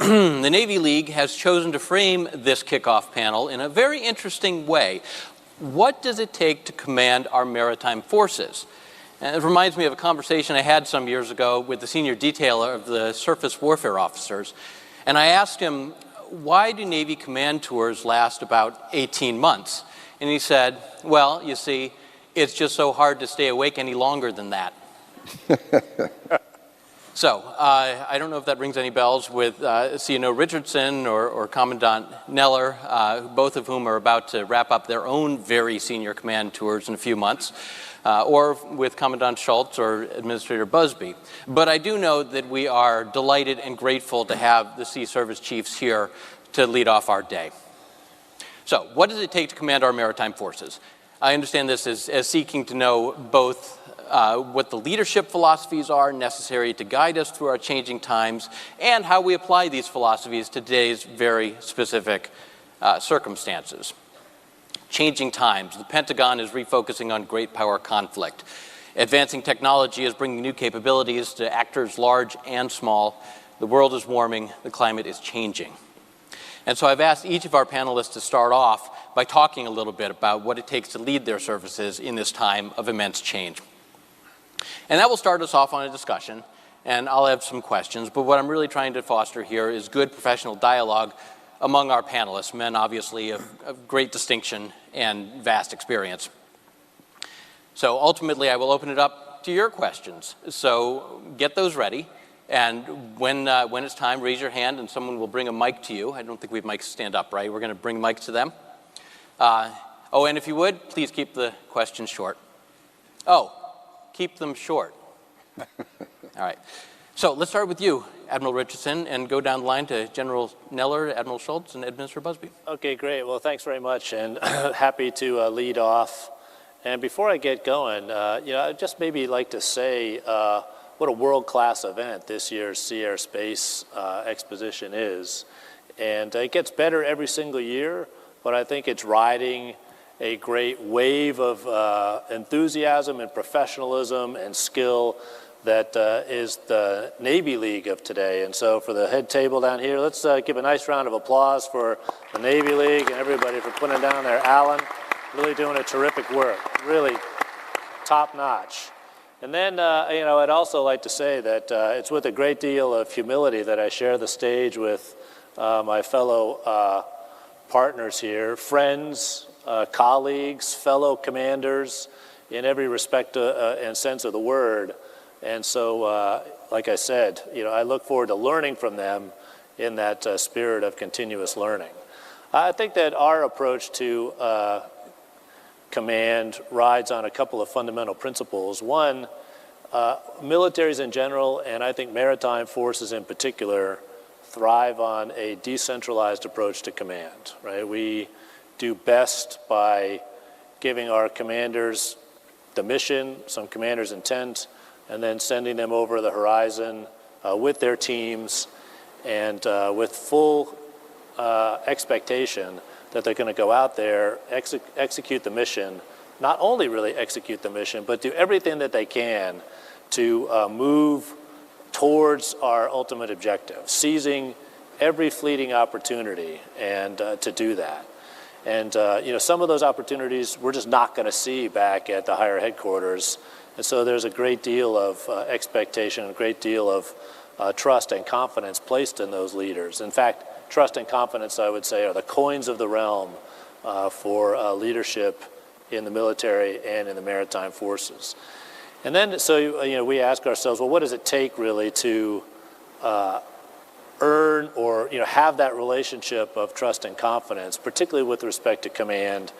The Navy League has chosen to frame this kickoff panel in a very interesting way. What does it take to command our maritime forces? And it reminds me of a conversation I had some years ago with the senior detailer of the surface warfare officers. And I asked him, why do Navy command tours last about 18 months? And he said, well, you see, it's just so hard to stay awake any longer than that. So, I don't know if that rings any bells with CNO Richardson or Commandant Neller, both of whom are about to wrap up their own very senior command tours in a few months, or with Commandant Schultz or Administrator Buzby. But I do know that we are delighted and grateful to have the Sea Service Chiefs here to lead off our day. So, what does it take to command our maritime forces? I understand this as seeking to know both what the leadership philosophies are necessary to guide us through our changing times and how we apply these philosophies to today's very specific circumstances. Changing times. The Pentagon is refocusing on great power conflict. Advancing technology is bringing new capabilities to actors large and small. The world is warming. The climate is changing. And so I've asked each of our panelists to start off by talking a little bit about what it takes to lead their services in this time of immense change. And that will start us off on a discussion, and I'll have some questions, but what I'm really trying to foster here is good professional dialogue among our panelists, men obviously of great distinction and vast experience. So ultimately, I will open it up to your questions. So get those ready, and when it's time, raise your hand and someone will bring a mic to you. I don't think we have mics stand up, right? We're going to bring mics to them. Oh, and if you would, please keep the questions short. Oh. Keep them short. All right. So let's start with you, Admiral Richardson, and go down the line to General Neller, Admiral Schultz, and Administrator Buzby. Okay, great. Well, thanks very much, and happy to lead off. And before I get going, I'd just maybe like to say what a world-class event this year's Sea Air Space Exposition is. And it gets better every single year, but I think it's riding a great wave of enthusiasm and professionalism and skill that is the Navy League of today. And so for the head table down here, let's give a nice round of applause for the Navy League and everybody for putting down there. Alan, really doing a terrific work, really top notch. And then, I'd also like to say that it's with a great deal of humility that I share the stage with my fellow partners here, friends, colleagues, fellow commanders in every respect and sense of the word. And so, like I said, I look forward to learning from them in that spirit of continuous learning. I think that our approach to command rides on a couple of fundamental principles. One, militaries in general, and I think maritime forces in particular, thrive on a decentralized approach to command, right? We do best by giving our commanders the mission, some commanders' intent, and then sending them over the horizon with their teams and with full expectation that they're going to go out there, execute the mission, not only really execute the mission, but do everything that they can to move towards our ultimate objective, seizing every fleeting opportunity and to do that. And some of those opportunities we're just not going to see back at the higher headquarters. And so there's a great deal of expectation, a great deal of trust and confidence placed in those leaders. In fact, trust and confidence, I would say, are the coins of the realm for leadership in the military and in the maritime forces. And then, so we ask ourselves, well, what does it take really to earn or have that relationship of trust and confidence, particularly with respect to command?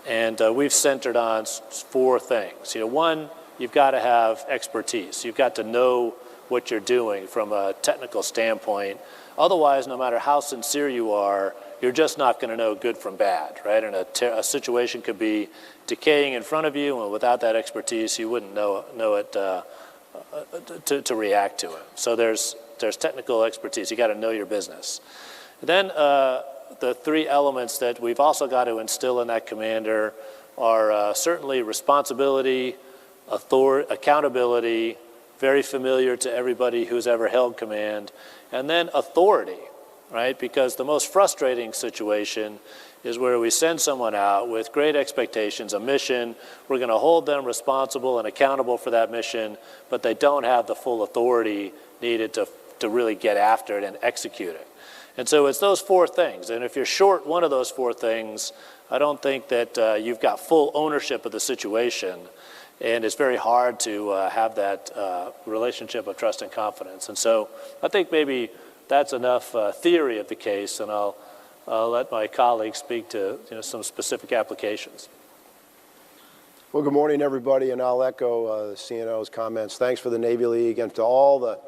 And we've centered on 4 things. One, you've got to have expertise. You've got to know what you're doing from a technical standpoint. Otherwise, no matter how sincere you are, you're just not going to know good from bad, right? And a situation could be decaying in front of you, and without that expertise, you wouldn't know it to react to it. So there's technical expertise. You got to know your business. Then the 3 elements that we've also got to instill in that commander are certainly responsibility, accountability, very familiar to everybody who's ever held command, and then authority. right? Because the most frustrating situation is where we send someone out with great expectations, a mission, we're going to hold them responsible and accountable for that mission, but they don't have the full authority needed to really get after it and execute it. And so it's those four things, and if you're short one of those four things, I don't think that you've got full ownership of the situation, and it's very hard to have that relationship of trust and confidence. And so I think maybe that's enough theory of the case, and I'll let my colleagues speak to some specific applications. Well, good morning, everybody, and I'll echo the CNO's comments. Thanks for the Navy League and to all the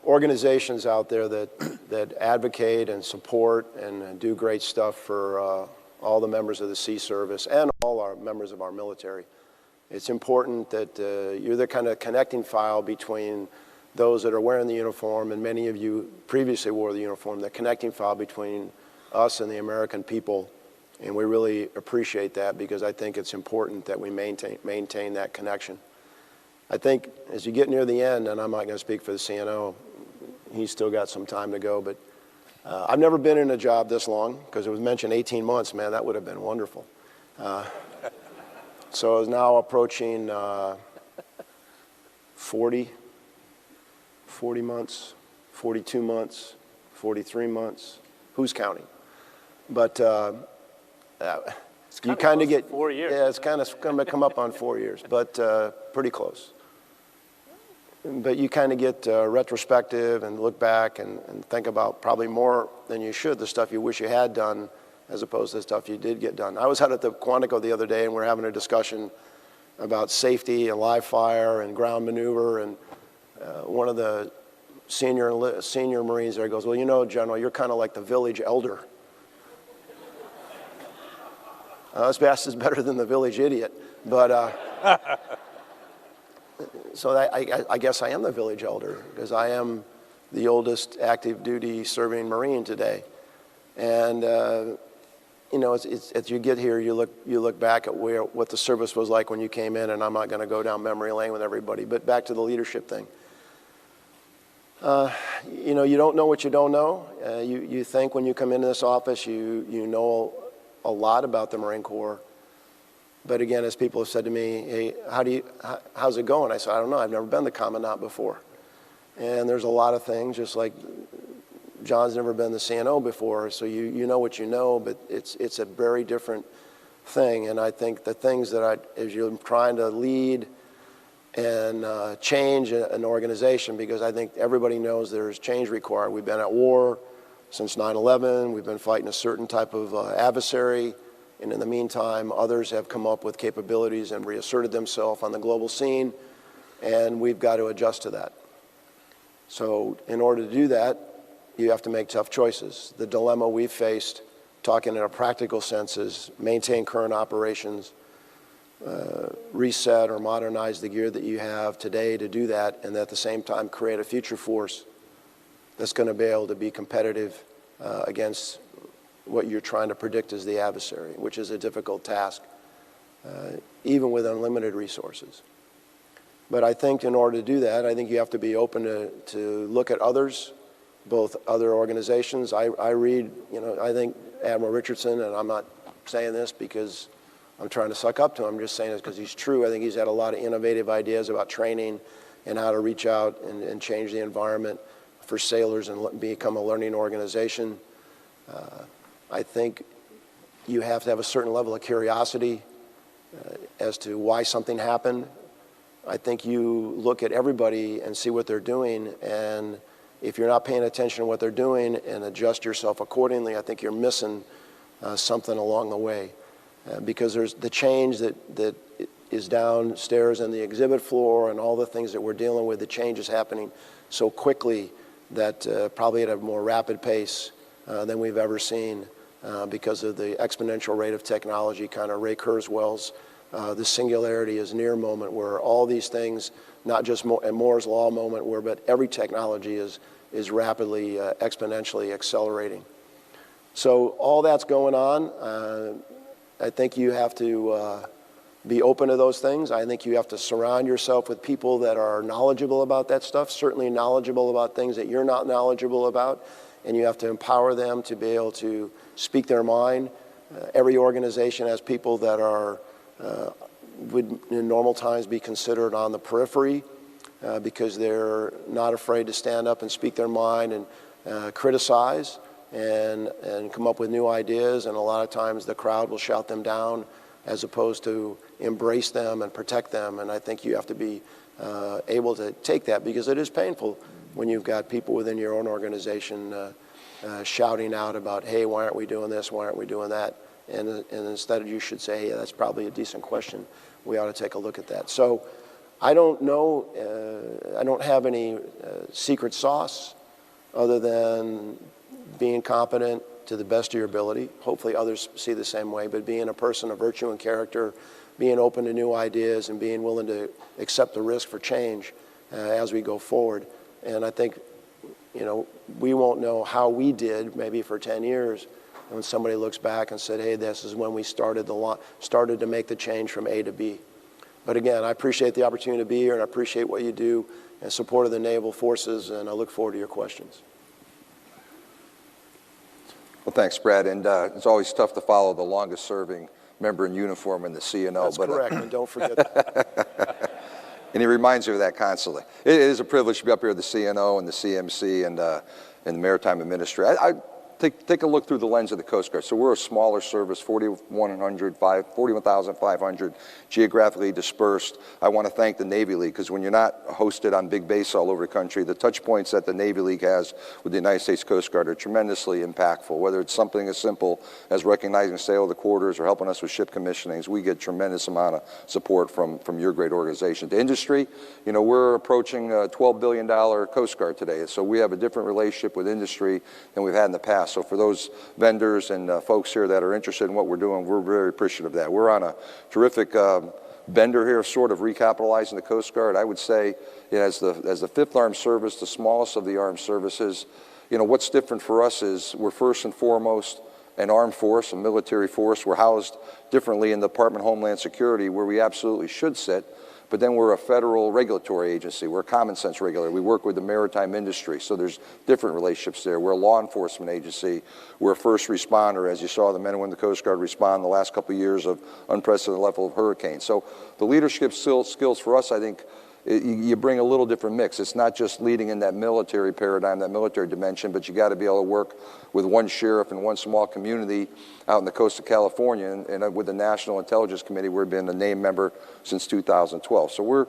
organizations out there that advocate and support and do great stuff for all the members of the Sea Service and all our members of our military. It's important that you're the kind of connecting file between those that are wearing the uniform, and many of you previously wore the uniform, the connecting file between us and the American people, and we really appreciate that because I think it's important that we maintain that connection. I think as you get near the end, and I'm not going to speak for the CNO, he's still got some time to go, but I've never been in a job this long because it was mentioned 18 months, man, that would have been wonderful. So I was now approaching 40 months, 42 months, 43 months, who's counting? But you kind of get 4 years. Yeah, it's kind of going to come up on 4 years, but pretty close. But you kind of get retrospective and look back and think about probably more than you should, the stuff you wish you had done as opposed to the stuff you did get done. I was out at the Quantico the other day and we're having a discussion about safety and live fire and ground maneuver, and one of the senior Marines there goes, well, you know, General, you're kind of like the village elder. This best is better than the village idiot, but so I guess I am the village elder because I am the oldest active duty serving Marine today. And you know, as you get here, you look back at what the service was like when you came in, and I'm not going to go down memory lane with everybody, but back to the leadership thing. You know, you don't know what you don't know. You think when you come into this office, you know a lot about the Marine Corps. But again, as people have said to me, hey, how's it going? I said, I don't know. I've never been the commandant before. And there's a lot of things, just like John's never been the CNO before, so you know what you know, but it's a very different thing. And I think the things that as you're trying to lead and change an organization, because I think everybody knows there's change required. We've been at war since 9/11. We've been fighting a certain type of adversary. And in the meantime, others have come up with capabilities and reasserted themselves on the global scene, and we've got to adjust to that. So in order to do that, you have to make tough choices. The dilemma we've faced, talking in a practical sense, is maintain current operations, reset or modernize the gear that you have today to do that, and at the same time create a future force that's going to be able to be competitive against what you're trying to predict as the adversary, which is a difficult task, even with unlimited resources. But I think in order to do that, I think you have to be open to look at others, both other organizations. I read, you know, I think Admiral Richardson, and I'm not saying this because I'm trying to suck up to him, I'm just saying this because he's true. I think he's had a lot of innovative ideas about training and how to reach out and change the environment for sailors and become a learning organization. I think you have to have a certain level of curiosity as to why something happened. I think you look at everybody and see what they're doing, and if you're not paying attention to what they're doing and adjust yourself accordingly, I think you're missing something along the way. Because there's the change that is downstairs on the exhibit floor and all the things that we're dealing with, the change is happening so quickly that probably at a more rapid pace than we've ever seen because of the exponential rate of technology, kind of Ray Kurzweil's the singularity is near moment, where all these things, not just a Moore's Law moment, but every technology is rapidly, exponentially accelerating. So all that's going on. I think you have to be open to those things. I think you have to surround yourself with people that are knowledgeable about that stuff, certainly knowledgeable about things that you're not knowledgeable about. and you have to empower them to be able to speak their mind. Every organization has people that are would in normal times be considered on the periphery because they're not afraid to stand up and speak their mind and criticize and come up with new ideas, and a lot of times the crowd will shout them down as opposed to embrace them and protect them. And I think you have to be able to take that, because it is painful when you've got people within your own organization shouting out about, hey, why aren't we doing this, why aren't we doing that? And instead you should say, hey, that's probably a decent question. We ought to take a look at that. So I don't know, I don't have any secret sauce other than being competent to the best of your ability. Hopefully others see the same way, but being a person of virtue and character, being open to new ideas, and being willing to accept the risk for change as we go forward. And I think, you know, we won't know how we did maybe for 10 years when somebody looks back and said, hey, this is when we started to make the change from A to B. But again, I appreciate the opportunity to be here, and I appreciate what you do in support of the naval forces, and I look forward to your questions. Well, thanks, Brad. And it's always tough to follow the longest serving member in uniform in the CNO. That's correct, and don't forget that. And he reminds you of that constantly. It is a privilege to be up here at the CNO and the CMC and the Maritime Administration. I take a look through the lens of the Coast Guard. So we're a smaller service, 41,500, geographically dispersed. I want to thank the Navy League, because when you're not hosted on big base all over the country, the touch points that the Navy League has with the United States Coast Guard are tremendously impactful. Whether it's something as simple as recognizing sale of the quarters or helping us with ship commissionings, we get tremendous amount of support from your great organization. The industry, you know, we're approaching a $12 billion Coast Guard today, so we have a different relationship with industry than we've had in the past. So for those vendors and folks here that are interested in what we're doing, we're very appreciative of that. We're on a terrific bender here, sort of recapitalizing the Coast Guard. I would say, you know, as the Fifth Armed Service, the smallest of the armed services, you know, what's different for us is we're first and foremost an armed force, a military force. We're housed differently in the Department of Homeland Security, where we absolutely should sit. But then we're a federal regulatory agency. We're a common sense regulator. We work with the maritime industry, so there's different relationships there. We're a law enforcement agency. We're a first responder. As you saw, the men and women of the Coast Guard respond the last couple of years of unprecedented level of hurricanes. So the leadership skills for us, I think, you bring a little different mix. It's not just leading in that military paradigm, that military dimension, but you got to be able to work with one sheriff and one small community out in the coast of California, and with the National Intelligence Committee, we've been a named member since 2012. So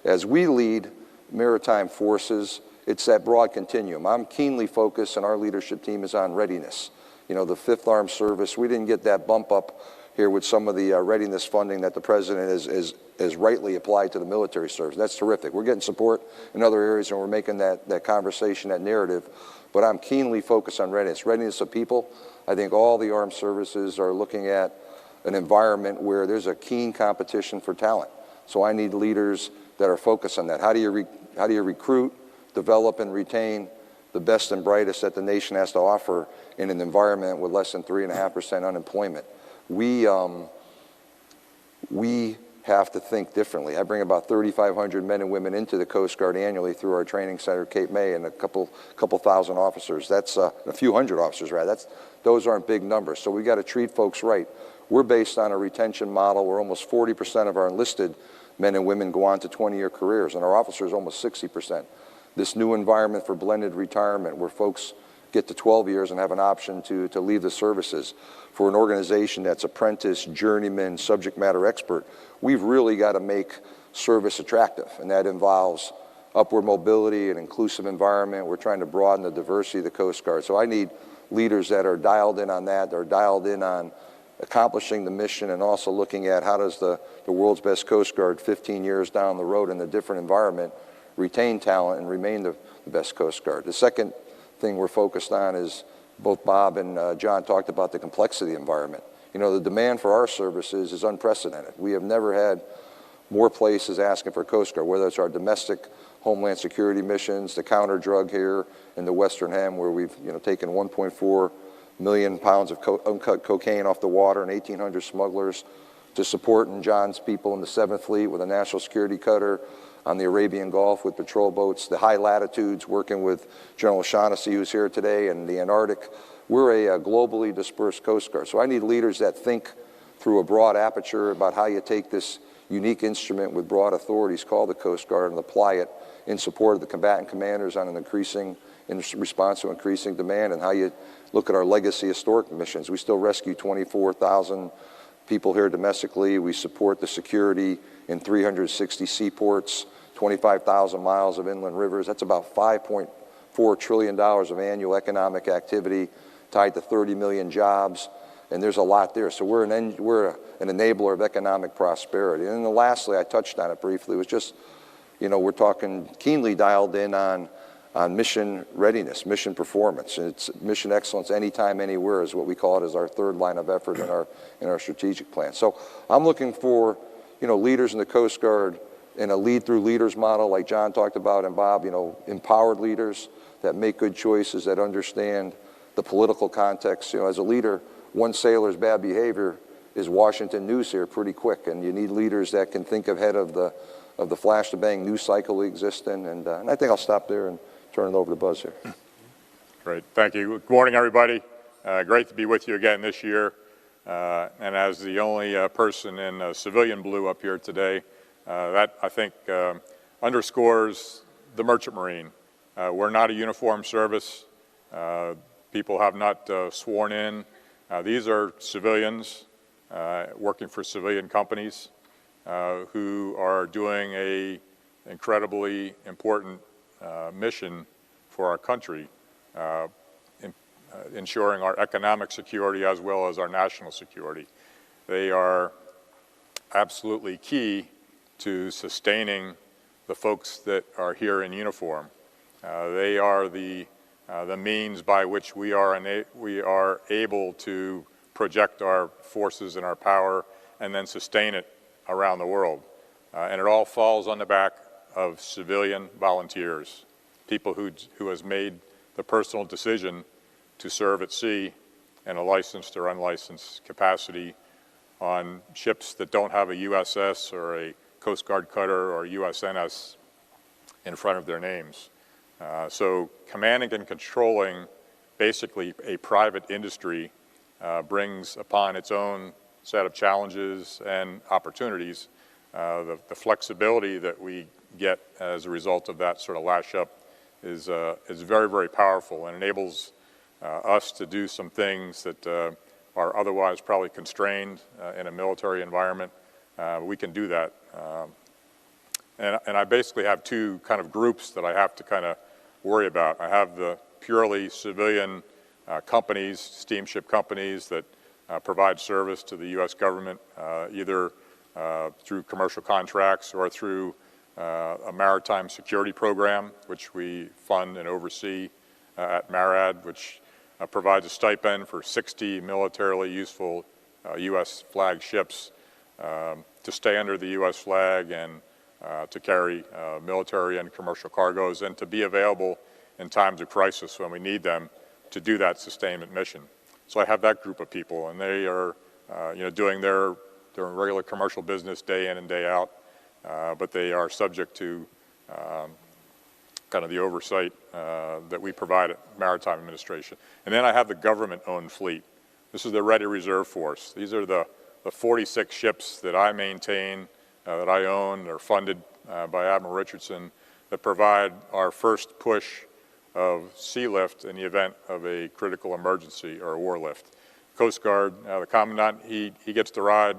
as we lead maritime forces, it's that broad continuum. I'm keenly focused, and our leadership team is on readiness. You know, the Fifth Armed Service, we didn't get that bump up here with some of the readiness funding that the president has rightly applied to the military service. That's terrific. We're getting support in other areas, and we're making that conversation, that narrative. But I'm keenly focused on readiness. Readiness of people. I think all the armed services are looking at an environment where there's a keen competition for talent. So I need leaders that are focused on that. How do you recruit, develop, and retain the best and brightest that the nation has to offer in an environment with less than 3.5% unemployment? We have to think differently. I bring about 3,500 men and women into the Coast Guard annually through our training center, Cape May, and a couple thousand officers. That's a few hundred officers, right? Those aren't big numbers. So we got to treat folks right. We're based on a retention model where almost 40% of our enlisted men and women go on to 20-year careers, and our officers almost 60%. This new environment for blended retirement, where folks get to 12 years and have an option to leave the services. For an organization that's apprentice, journeyman, subject matter expert, we've really got to make service attractive, and that involves upward mobility, an inclusive environment. We're trying to broaden the diversity of the Coast Guard. So I need leaders that are dialed in on that, that are dialed in on accomplishing the mission, and also looking at how does the world's best Coast Guard 15 years down the road in a different environment retain talent and remain the best Coast Guard. The second thing we're focused on is, both Bob and John talked about the complexity of the environment. You know, the demand for our services is unprecedented. We have never had more places asking for Coast Guard, whether it's our domestic Homeland Security missions, the counter drug here in the Western Hem, where we've taken 1.4 million pounds of uncut cocaine off the water and 1,800 smugglers, to supporting John's people in the 7th Fleet with a national security cutter, on the Arabian Gulf with patrol boats, the high latitudes, working with General Shaughnessy, who's here today, and the Antarctic. We're a globally dispersed Coast Guard. So I need leaders that think through a broad aperture about how you take this unique instrument with broad authorities called the Coast Guard and apply it in support of the combatant commanders on an increasing, in response to increasing demand, and how you look at our legacy historic missions. We still rescue 24,000 people here domestically. We support the security in 360 seaports, 25,000 miles of inland rivers. That's about $5.4 trillion of annual economic activity tied to 30 million jobs, and there's a lot there. So we're an enabler of economic prosperity. And then lastly, I touched on it briefly, was just, you know, we're talking keenly dialed in on mission readiness, mission performance. It's mission excellence anytime, anywhere is what we call it as our third line of effort in our strategic plan. So I'm looking for, you know, leaders in the Coast Guard in a lead through leaders model like John talked about and Bob, you know, empowered leaders that make good choices, that understand the political context. You know, as a leader, one sailor's bad behavior is Washington news here pretty quick, and you need leaders that can think ahead of the flash to bang news cycle we exist in, and I think I'll stop there and turn it over to Buzz here. Great, thank you. Good morning, everybody. Great to be with you again this year, and as the only person in civilian blue up here today, that I think underscores the Merchant Marine. We're not a uniformed service. People have not sworn in. These are civilians working for civilian companies who are doing a incredibly important mission for our country, ensuring our economic security as well as our national security. They are absolutely key to sustaining the folks that are here in uniform. They are the means by which we are able to project our forces and our power and then sustain it around the world. And it all falls on the back of civilian volunteers, people who has made the personal decision to serve at sea in a licensed or unlicensed capacity on ships that don't have a USS or a Coast Guard cutter or USNS in front of their names. So commanding and controlling basically a private industry brings upon its own set of challenges and opportunities. The flexibility that we get as a result of that sort of lash up is very, very powerful and enables us to do some things that are otherwise probably constrained in a military environment. We can do that. And I basically have two kind of groups that I have to kind of worry about. I have the purely civilian companies, steamship companies that provide service to the U.S. government, either through commercial contracts or through a maritime security program, which we fund and oversee at MARAD, which provides a stipend for 60 militarily useful U.S. flag ships to stay under the U.S. flag and to carry military and commercial cargoes and to be available in times of crisis when we need them to do that sustainment mission. So I have that group of people, and they are doing their regular commercial business day in and day out, but they are subject to kind of the oversight that we provide at Maritime Administration. And then I have the government-owned fleet. This is the Ready Reserve Force. These are the 46 ships that I maintain, that I own, are funded by Admiral Richardson, that provide our first push of sea lift in the event of a critical emergency or a war lift. Coast Guard, the Commandant, he gets to ride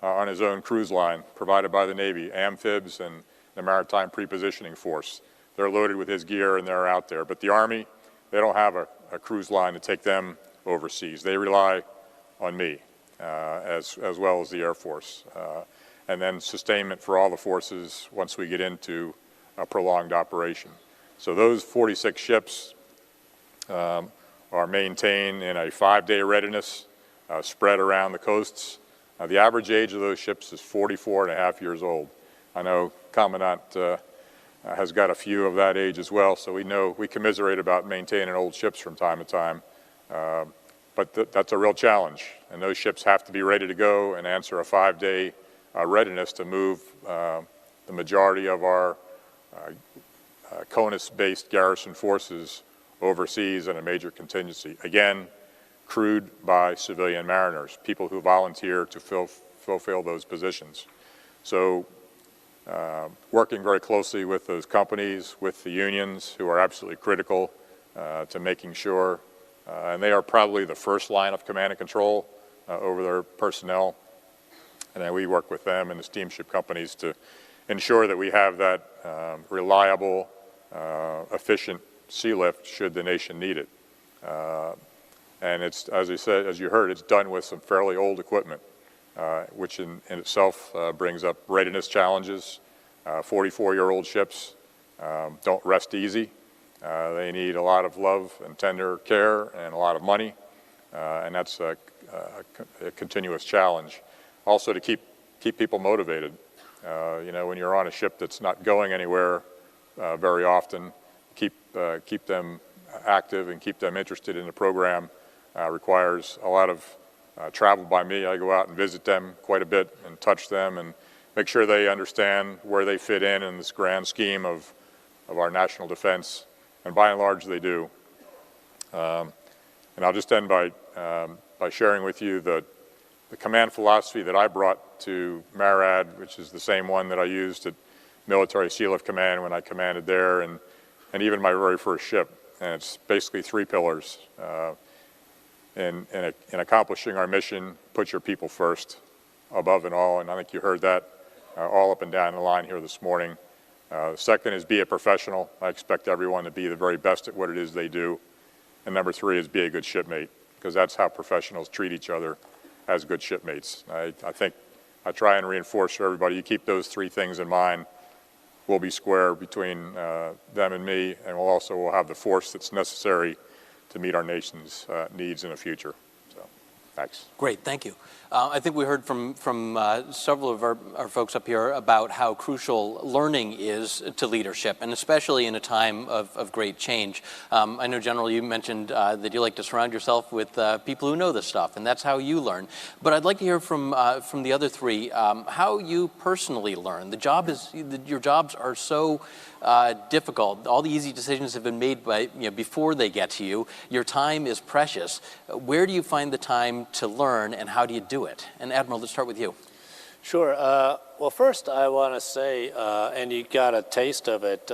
on his own cruise line provided by the Navy, amphibs and the Maritime Prepositioning Force. They're loaded with his gear and they're out there. But the Army, they don't have a cruise line to take them overseas. They rely on me as well as the Air Force. And then sustainment for all the forces once we get into a prolonged operation. So those 46 ships are maintained in a 5-day readiness spread around the coasts. The average age of those ships is 44 and a half years old. I know Commandant has got a few of that age as well, so we commiserate about maintaining old ships from time to time. But that's a real challenge, and those ships have to be ready to go and answer a 5-day readiness to move the majority of our CONUS-based garrison forces overseas in a major contingency. Again, crewed by civilian mariners, people who volunteer to fulfill those positions. So working very closely with those companies, with the unions, who are absolutely critical to making sure, and they are probably the first line of command and control over their personnel, and then we work with them and the steamship companies to ensure that we have that reliable, efficient sea lift should the nation need it. And it's, as you said, as you heard, it's done with some fairly old equipment, which in itself brings up readiness challenges. 44-year-old ships don't rest easy. They need a lot of love and tender care and a lot of money, and that's a continuous challenge. Also to keep people motivated. You know, when you're on a ship that's not going anywhere very often, keep them active and keep them interested in the program requires a lot of travel by me. I go out and visit them quite a bit and touch them and make sure they understand where they fit in this grand scheme of our national defense, and by and large they do. And I'll just end by sharing with you the command philosophy that I brought to MARAD, which is the same one that I used at Military Sea Lift Command when I commanded there, and even my very first ship. And it's basically 3 pillars. In accomplishing our mission, put your people first, above and all, and I think you heard that all up and down the line here this morning. Second is be a professional. I expect everyone to be the very best at what it is they do. And number 3 is be a good shipmate, because that's how professionals treat each other, as good shipmates. I think I try and reinforce for everybody, you keep those 3 things in mind, we'll be square between them and me, and we'll have the force that's necessary to meet our nation's needs in the future. So, thanks. Great, thank you. I think we heard from several of our folks up here about how crucial learning is to leadership, and especially in a time of great change. I know, General, you mentioned that you like to surround yourself with people who know this stuff, and that's how you learn. But I'd like to hear from the other 3 how you personally learn. Your jobs are so difficult. All the easy decisions have been made before they get to you. Your time is precious. Where do you find the time to learn, and how do you do it? And Admiral, let's start with you. Sure. Well, first I want to say, and you got a taste of it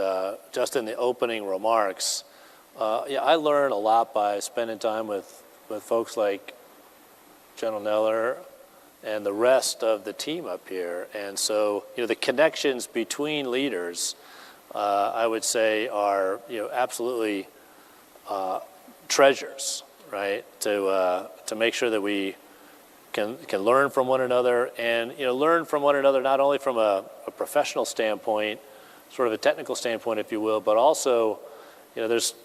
just in the opening remarks, yeah, I learn a lot by spending time with folks like General Neller and the rest of the team up here. And so, the connections between leaders, I would say, are absolutely treasures, right? To make sure that we can learn from one another, and learn from one another not only from a professional standpoint, sort of a technical standpoint, if you will, but also, there's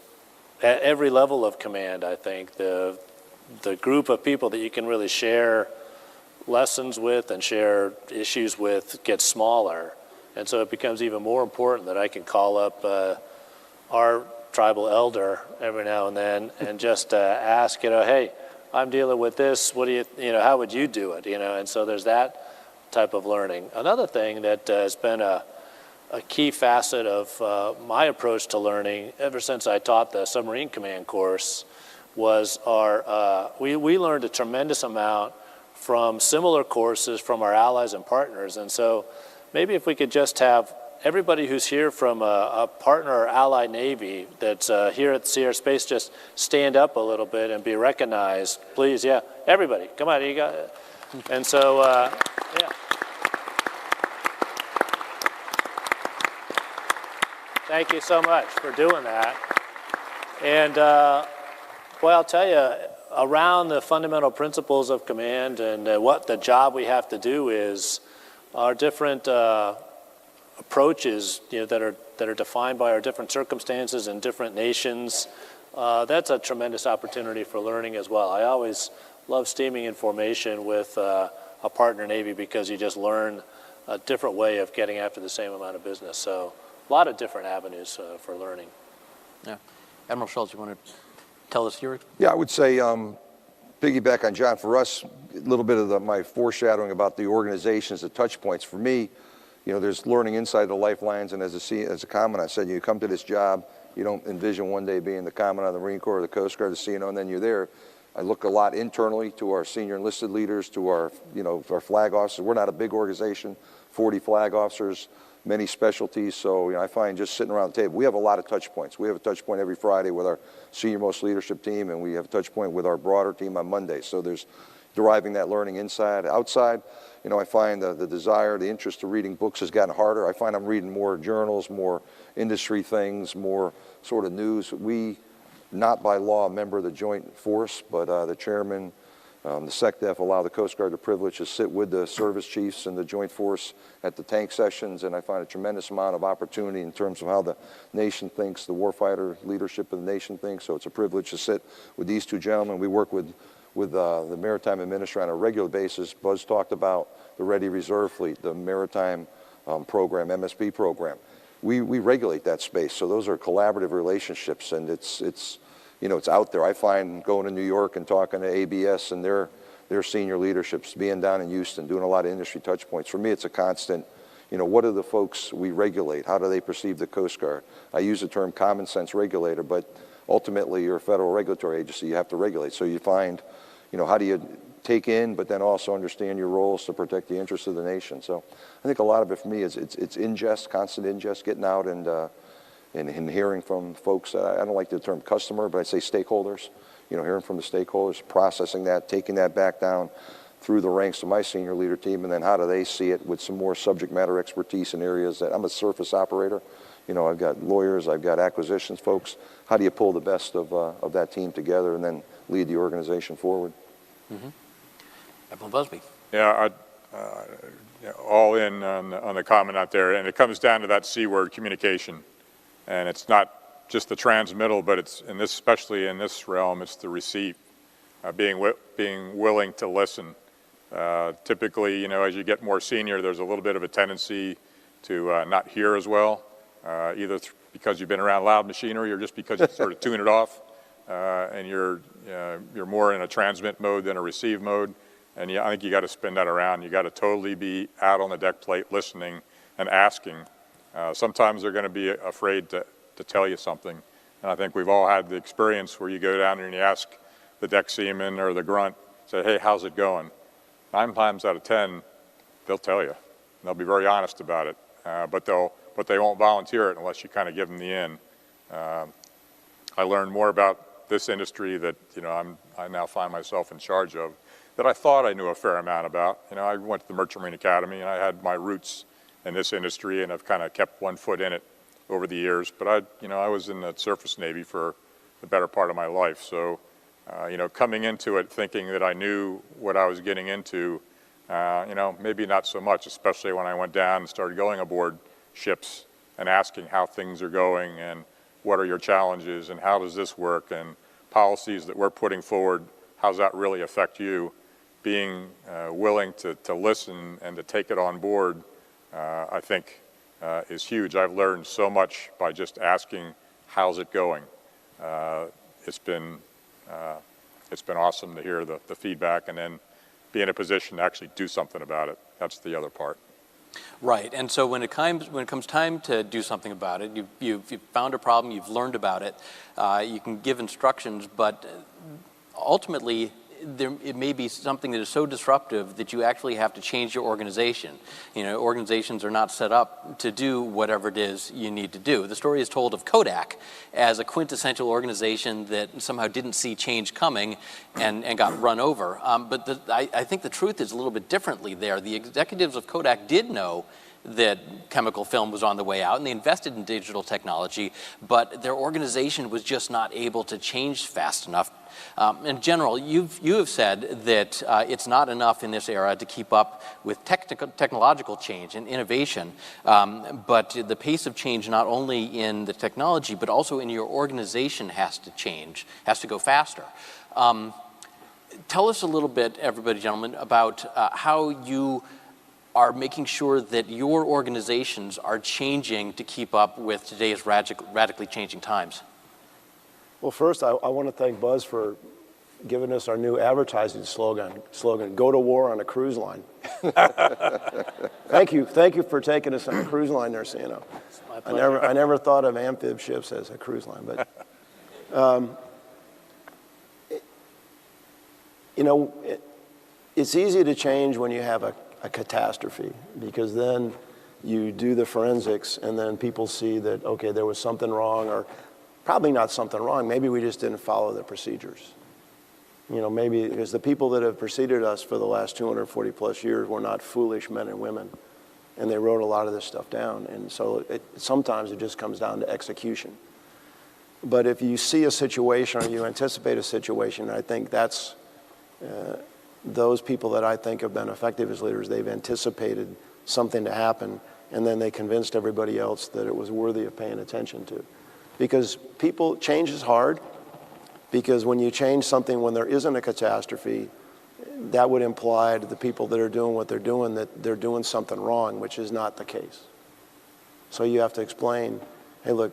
at every level of command, I think, the group of people that you can really share lessons with and share issues with gets smaller. And so it becomes even more important that I can call up our tribal elder every now and then and just ask, hey, I'm dealing with this. What do you, how would you do it? And so there's that type of learning. Another thing that has been a key facet of my approach to learning ever since I taught the submarine command course was we learned a tremendous amount from similar courses from our allies and partners. And so maybe if we could just have everybody who's here from a partner or allied Navy that's here at Sierra Space just stand up a little bit and be recognized, please. Yeah, everybody, come on, you got it. And so, yeah. Thank you so much for doing that. And, well, I'll tell you, around the fundamental principles of command and what the job we have to do is, our different approaches, that are defined by our different circumstances and different nations. That's a tremendous opportunity for learning as well. I always love steaming in formation with a partner Navy because you just learn a different way of getting after the same amount of business. So a lot of different avenues for learning. Yeah, Admiral Schultz, you want to tell us your? Yeah, I would say piggyback on John. For us, a little bit of my foreshadowing about the organizations, the touch points. For me, you know, there's learning inside the lifelines, and as a comment, I said, you come to this job, you don't envision one day being the commandant of the Marine Corps or the Coast Guard, the CNO, and then you're there. I look a lot internally to our senior enlisted leaders, to our, you know, our flag officers. We're not a big organization, 40 flag officers, many specialties. So, you know, I find just sitting around the table, we have a lot of touch points. We have a touch point every Friday with our senior most leadership team, and we have a touch point with our broader team on Monday. So there's deriving that learning inside, outside. You know, I find the desire, the interest to reading books has gotten harder. I find I'm reading more journals, more industry things, more sort of news. We, not by law, a member of the Joint Force, but the chairman, the SecDef allow the Coast Guard the privilege to sit with the service chiefs and the Joint Force at the tank sessions, and I find a tremendous amount of opportunity in terms of how the nation thinks, the warfighter leadership of the nation thinks. So it's a privilege to sit with these two gentlemen. We work with the Maritime Administrator on a regular basis. Buzz talked about the Ready Reserve Fleet, the Maritime program, MSP program. We regulate that space, so those are collaborative relationships, and it's you know, it's out there. I find going to New York and talking to ABS and their senior leaderships, being down in Houston, doing a lot of industry touch points. For me, it's a constant, you know, what are the folks we regulate? How do they perceive the Coast Guard? I use the term common sense regulator, but ultimately you're a federal regulatory agency, you have to regulate. So you find, you know, how do you take in, but then also understand your roles to protect the interests of the nation. So I think a lot of it for me is it's ingest, constant ingest, getting out and hearing from folks. I don't like the term customer, but I say stakeholders. You know, hearing from the stakeholders, processing that, taking that back down through the ranks to my senior leader team, and then how do they see it with some more subject matter expertise in areas that I'm a surface operator. You know, I've got lawyers, I've got acquisitions folks. How do you pull the best of that team together and then lead the organization forward? Mm-hmm. Admiral Buzby. Yeah, all in on the comment out there, and it comes down to that C word, communication. And it's not just the transmittal, but it's especially in this realm, it's the receive, being willing to listen. Typically, you know, as you get more senior, there's a little bit of a tendency to not hear as well, either because you've been around loud machinery or just because you sort of tune it off, and you're more in a transmit mode than a receive mode. And I think you got to spin that around. You got to totally be out on the deck plate, listening and asking. Sometimes they're going to be afraid to tell you something. And I think we've all had the experience where you go down there and you ask the deck seaman or the grunt, say, hey, how's it going? 9 times out of 10, they'll tell you. They'll be very honest about it, but they won't volunteer it unless you kind of give them the in. I learned more about this industry that, you know, I now find myself in charge of that I thought I knew a fair amount about. You know, I went to the Merchant Marine Academy and I had my roots in this industry, and I've kind of kept one foot in it over the years. But I was in the surface Navy for the better part of my life. So, you know, coming into it thinking that I knew what I was getting into, you know, maybe not so much, especially when I went down and started going aboard ships and asking how things are going and what are your challenges and how does this work and policies that we're putting forward, how's that really affect you? Being willing to listen and to take it on board, I think is huge. I've learned so much by just asking, how's it going? It's been awesome to hear the feedback and then be in a position to actually do something about it. That's the other part. Right, and so when it comes time to do something about it, you've found a problem, you've learned about it, you can give instructions, but ultimately it may be something that is so disruptive that you actually have to change your organization. You know, organizations are not set up to do whatever it is you need to do. The story is told of Kodak as a quintessential organization that somehow didn't see change coming and got run over. But I think the truth is a little bit differently there. The executives of Kodak did know that chemical film was on the way out, and they invested in digital technology, but their organization was just not able to change fast enough. In general, you have said that it's not enough in this era to keep up with technological change and innovation, but the pace of change not only in the technology, but also in your organization has to change, has to go faster. Tell us a little bit, everybody, gentlemen, about how you are making sure that your organizations are changing to keep up with today's radically changing times. Well, first, I want to thank Buzz for giving us our new advertising slogan, go to war on a cruise line. Thank you for taking us on a cruise line there, Sienna. I never thought of amphib ships as a cruise line, but you know, it's easy to change when you have a catastrophe, because then you do the forensics and then people see that, okay, there was something wrong, or probably not something wrong, maybe we just didn't follow the procedures. You know, maybe because the people that have preceded us for the last 240 plus years were not foolish men and women, and they wrote a lot of this stuff down. And so sometimes it just comes down to execution. But if you see a situation or you anticipate a situation, I think that's those people that I think have been effective as leaders. They've anticipated something to happen, and then they convinced everybody else that it was worthy of paying attention to. Because change is hard, because when you change something when there isn't a catastrophe, that would imply to the people that are doing what they're doing that they're doing something wrong, which is not the case. So you have to explain, hey, look,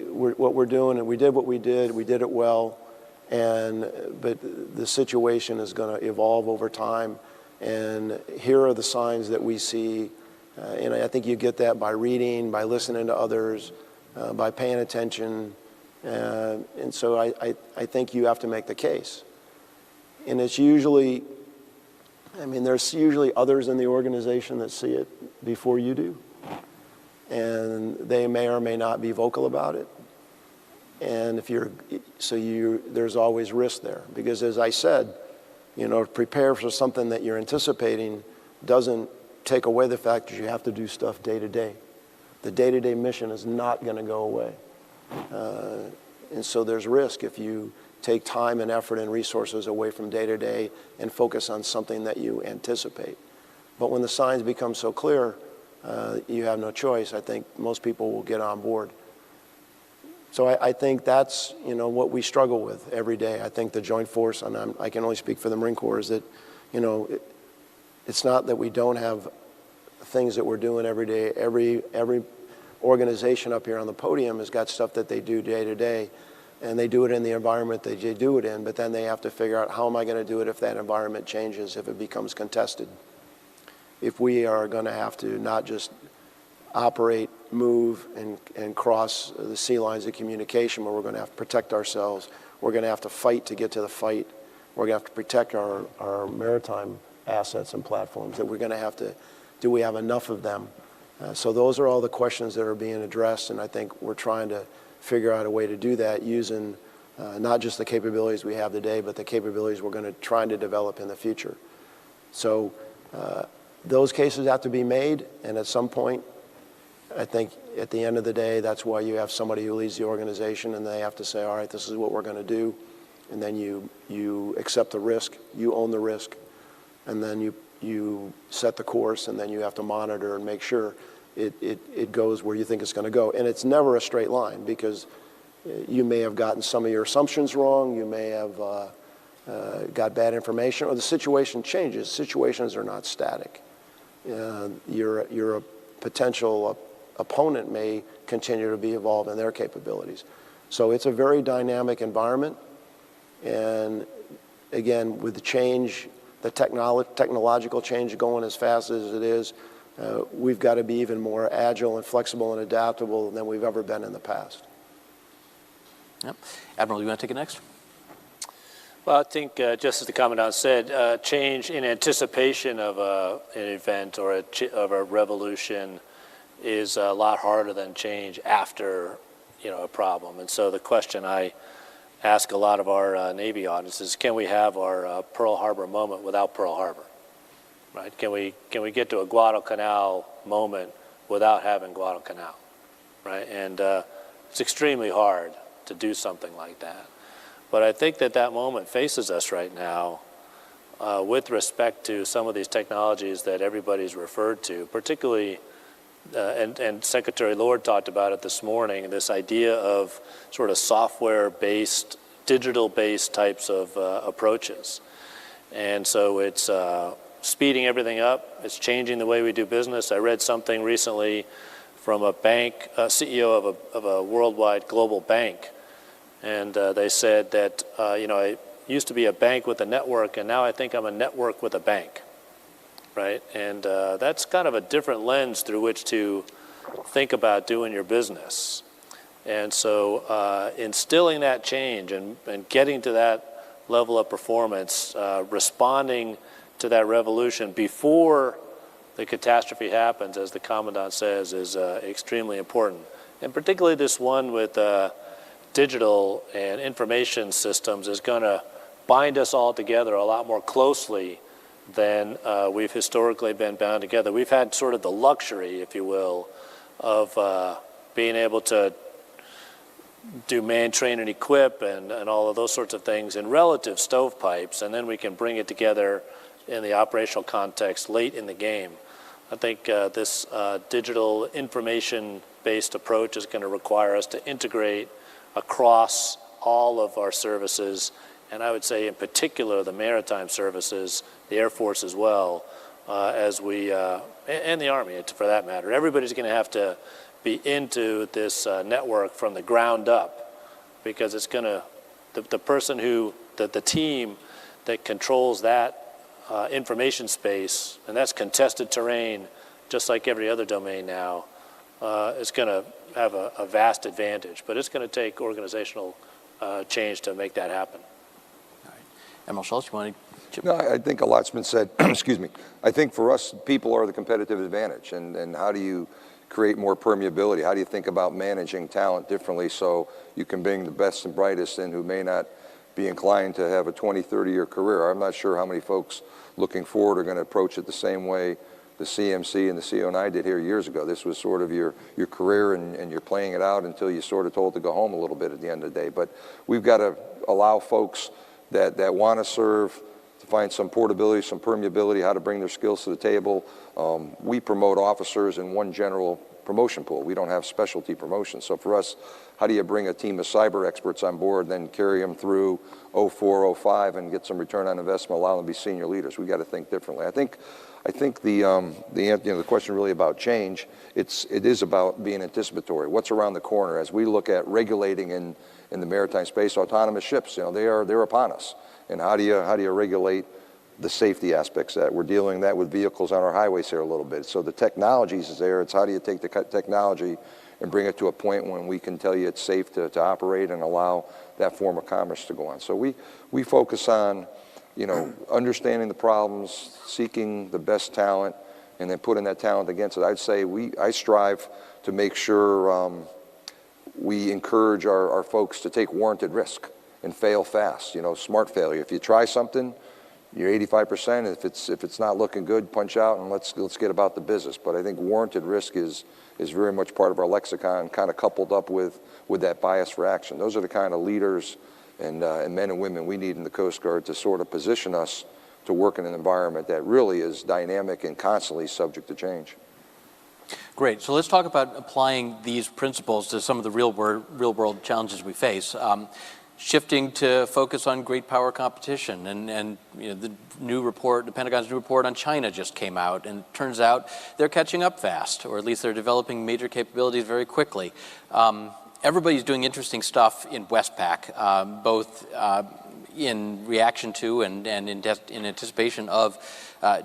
what we're doing, and we did what we did it well, but the situation is going to evolve over time, and here are the signs that we see. And I think you get that by reading, by listening to others, by paying attention. And so I think you have to make the case. And it's usually, there's usually others in the organization that see it before you do. And they may or may not be vocal about it. And there's always risk there. Because as I said, prepare for something that you're anticipating doesn't take away the fact that you have to do stuff day to day. The day-to-day mission is not going to go away. And so there's risk if you take time and effort and resources away from day-to-day and focus on something that you anticipate. But when the signs become so clear, you have no choice. I think most people will get on board. So I think that's what we struggle with every day. I think the Joint Force, and I can only speak for the Marine Corps, is that it's not that we don't have things that we're doing every day. Every organization up here on the podium has got stuff that they do day to day, and they do it in the environment that they do it in, but then they have to figure out, how am I going to do it if that environment changes, if it becomes contested? If we are going to have to not just operate, move, and cross the sea lines of communication, but we're going to have to protect ourselves. We're going to have to fight to get to the fight. We're going to have to protect our maritime assets and platforms, that we're going to have to, do we have enough of them? So those are all the questions that are being addressed, and I think we're trying to figure out a way to do that using not just the capabilities we have today, but the capabilities we're going to try to develop in the future. So those cases have to be made, and at some point, I think at the end of the day, that's why you have somebody who leads the organization, and they have to say, all right, this is what we're going to do, and then you accept the risk, you own the risk, and then you set the course, and then you have to monitor and make sure it goes where you think it's going to go. And it's never a straight line, because you may have gotten some of your assumptions wrong, you may have got bad information, or the situation changes. Situations are not static. Your potential opponent may continue to be evolved in their capabilities. So it's a very dynamic environment, and again, with the change, the technological change going as fast as it is, we've got to be even more agile and flexible and adaptable than we've ever been in the past. Yep. Admiral, you want to take it next? Well, I think just as the Commandant said, change in anticipation of an event or of a revolution is a lot harder than change after a problem. And so the question I ask a lot of our Navy audiences, can we have our Pearl Harbor moment without Pearl Harbor? Right? Can we get to a Guadalcanal moment without having Guadalcanal? Right? And it's extremely hard to do something like that. But I think that moment faces us right now with respect to some of these technologies that everybody's referred to, particularly, and Secretary Lord talked about it this morning, this idea of sort of software-based, digital-based types of approaches. And so it's speeding everything up. It's changing the way we do business. I read something recently from a bank, CEO of a worldwide global bank, and they said that, I used to be a bank with a network, and now I think I'm a network with a bank. right? And that's kind of a different lens through which to think about doing your business. And so instilling that change and getting to that level of performance, responding to that revolution before the catastrophe happens, as the Commandant says, is extremely important. And particularly this one with digital and information systems is going to bind us all together a lot more closely than we've historically been bound together. We've had sort of the luxury, if you will, of being able to do man, train, and equip and all of those sorts of things in relative stovepipes, and then we can bring it together in the operational context late in the game. I think this digital information-based approach is going to require us to integrate across all of our services, and I would say in particular the maritime services, the Air Force as well, as we, and the Army for that matter. Everybody's going to have to be into this network from the ground up, because it's going to, the person who, the team that controls that information space, and that's contested terrain, just like every other domain now, is going to have a vast advantage. But it's going to take organizational change to make that happen. All right. Admiral Schultz, you want to chip? No, I think a lot's been said. Excuse me. I think for us, people are the competitive advantage. And how do you create more permeability? How do you think about managing talent differently so you can bring the best and brightest in who may not be inclined to have a 20, 30-year career? I'm not sure how many folks looking forward are going to approach it the same way the CMC and the CO&I did here years ago. This was sort of your career, and you're playing it out until you're sort of told to go home a little bit at the end of the day. But we've got to allow folks that want to serve to find some portability, some permeability, how to bring their skills to the table. We promote officers in one general promotion pool. We don't have specialty promotions. So for us, how do you bring a team of cyber experts on board, then carry them through 04, 05, and get some return on investment, allow them to be senior leaders? We got to think differently. I think the question really about change, it is about being anticipatory. What's around the corner as we look at regulating in the maritime space? Autonomous ships, they're upon us. And how do you regulate the safety aspects that we're dealing that with vehicles on our highways here a little bit? So the technologies is there. It's how do you take the technology and bring it to a point when we can tell you it's safe to operate and allow that form of commerce to go on. So we focus on, understanding the problems, seeking the best talent, and then putting that talent against it. I'd say I strive to make sure we encourage our folks to take warranted risk and fail fast. Smart failure. If you try something, you're 85%. If it's not looking good, punch out and let's get about the business. But I think warranted risk is very much part of our lexicon, kind of coupled up with that bias for action. Those are the kind of leaders and men and women we need in the Coast Guard to sort of position us to work in an environment that really is dynamic and constantly subject to change. Great. So let's talk about applying these principles to some of the real world challenges we face. Shifting to focus on great power competition, and the new report, the Pentagon's new report on China just came out, and it turns out they're catching up fast, or at least they're developing major capabilities very quickly. Everybody's doing interesting stuff in Westpac, both in reaction to and in anticipation of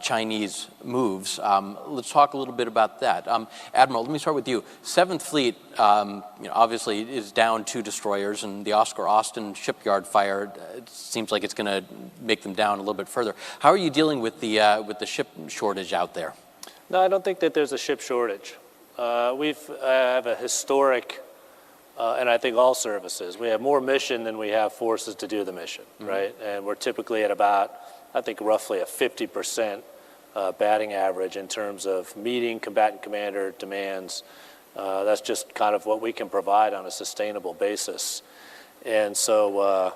Chinese moves. Let's talk a little bit about that. Admiral, let me start with you. 7th Fleet, obviously is down 2 destroyers, and the Oscar Austin shipyard fire, it seems like it's going to make them down a little bit further. How are you dealing with the ship shortage out there? No, I don't think that there's a ship shortage. We have a historic, and I think all services, we have more mission than we have forces to do the mission, right? And we're typically at about, I think, roughly a 50% batting average in terms of meeting combatant commander demands. That's just kind of what we can provide on a sustainable basis. And so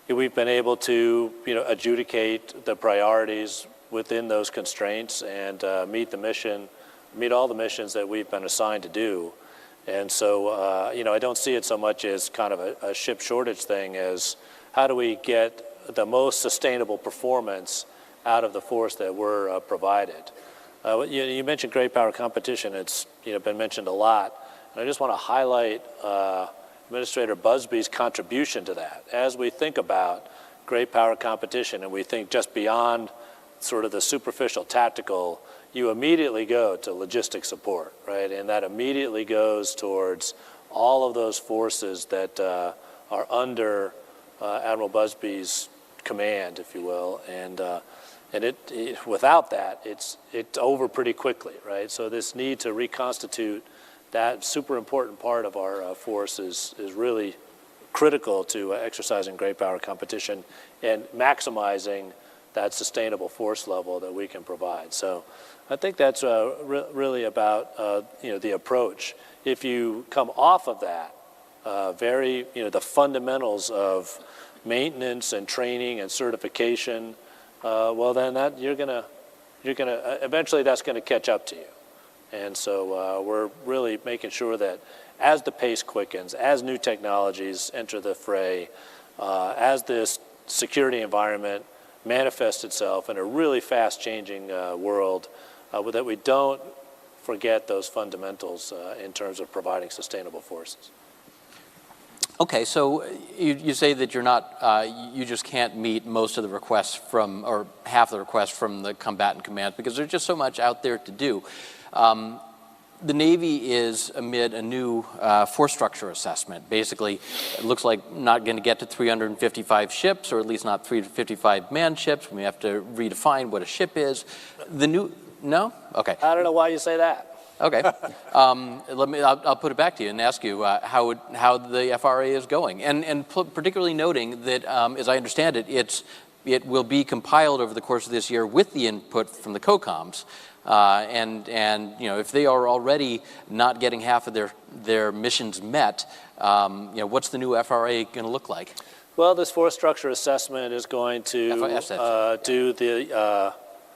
we've been able to, adjudicate the priorities within those constraints and meet all the missions that we've been assigned to do. And so, I don't see it so much as kind of a ship shortage thing as how do we get the most sustainable performance out of the force that we're provided. You mentioned great power competition. It's been mentioned a lot. And I just want to highlight Administrator Buzby's contribution to that. As we think about great power competition and we think just beyond sort of the superficial tactical, you immediately go to logistic support, right? And that immediately goes towards all of those forces that are under Admiral Buzby's command, if you will, and without that, it's over pretty quickly, right? So this need to reconstitute that super important part of our force is really critical to exercising great power competition and maximizing that sustainable force level that we can provide. So I think that's really about the approach. If you come off of that, the fundamentals of maintenance and training and certification, well then you're gonna eventually that's gonna catch up to you. And so we're really making sure that as the pace quickens, as new technologies enter the fray, as this security environment manifests itself in a really fast-changing world, that we don't forget those fundamentals in terms of providing sustainable forces. Okay, so you say that you're not, you just can't meet most of the requests from, or half the requests from the combatant commands because there's just so much out there to do. The Navy is amid a new force structure assessment. Basically, it looks like not going to get to 355 ships, or at least not 355 manned ships. We have to redefine what a ship is. The new, no? Okay. I don't know why you say that. Okay. I'll put it back to you and ask you how the FRA is going, and particularly noting that, as I understand it, it will be compiled over the course of this year with the input from the COCOMs. And if they are already not getting half of their missions met, what's the new FRA going to look like? Well, this force structure assessment is going to do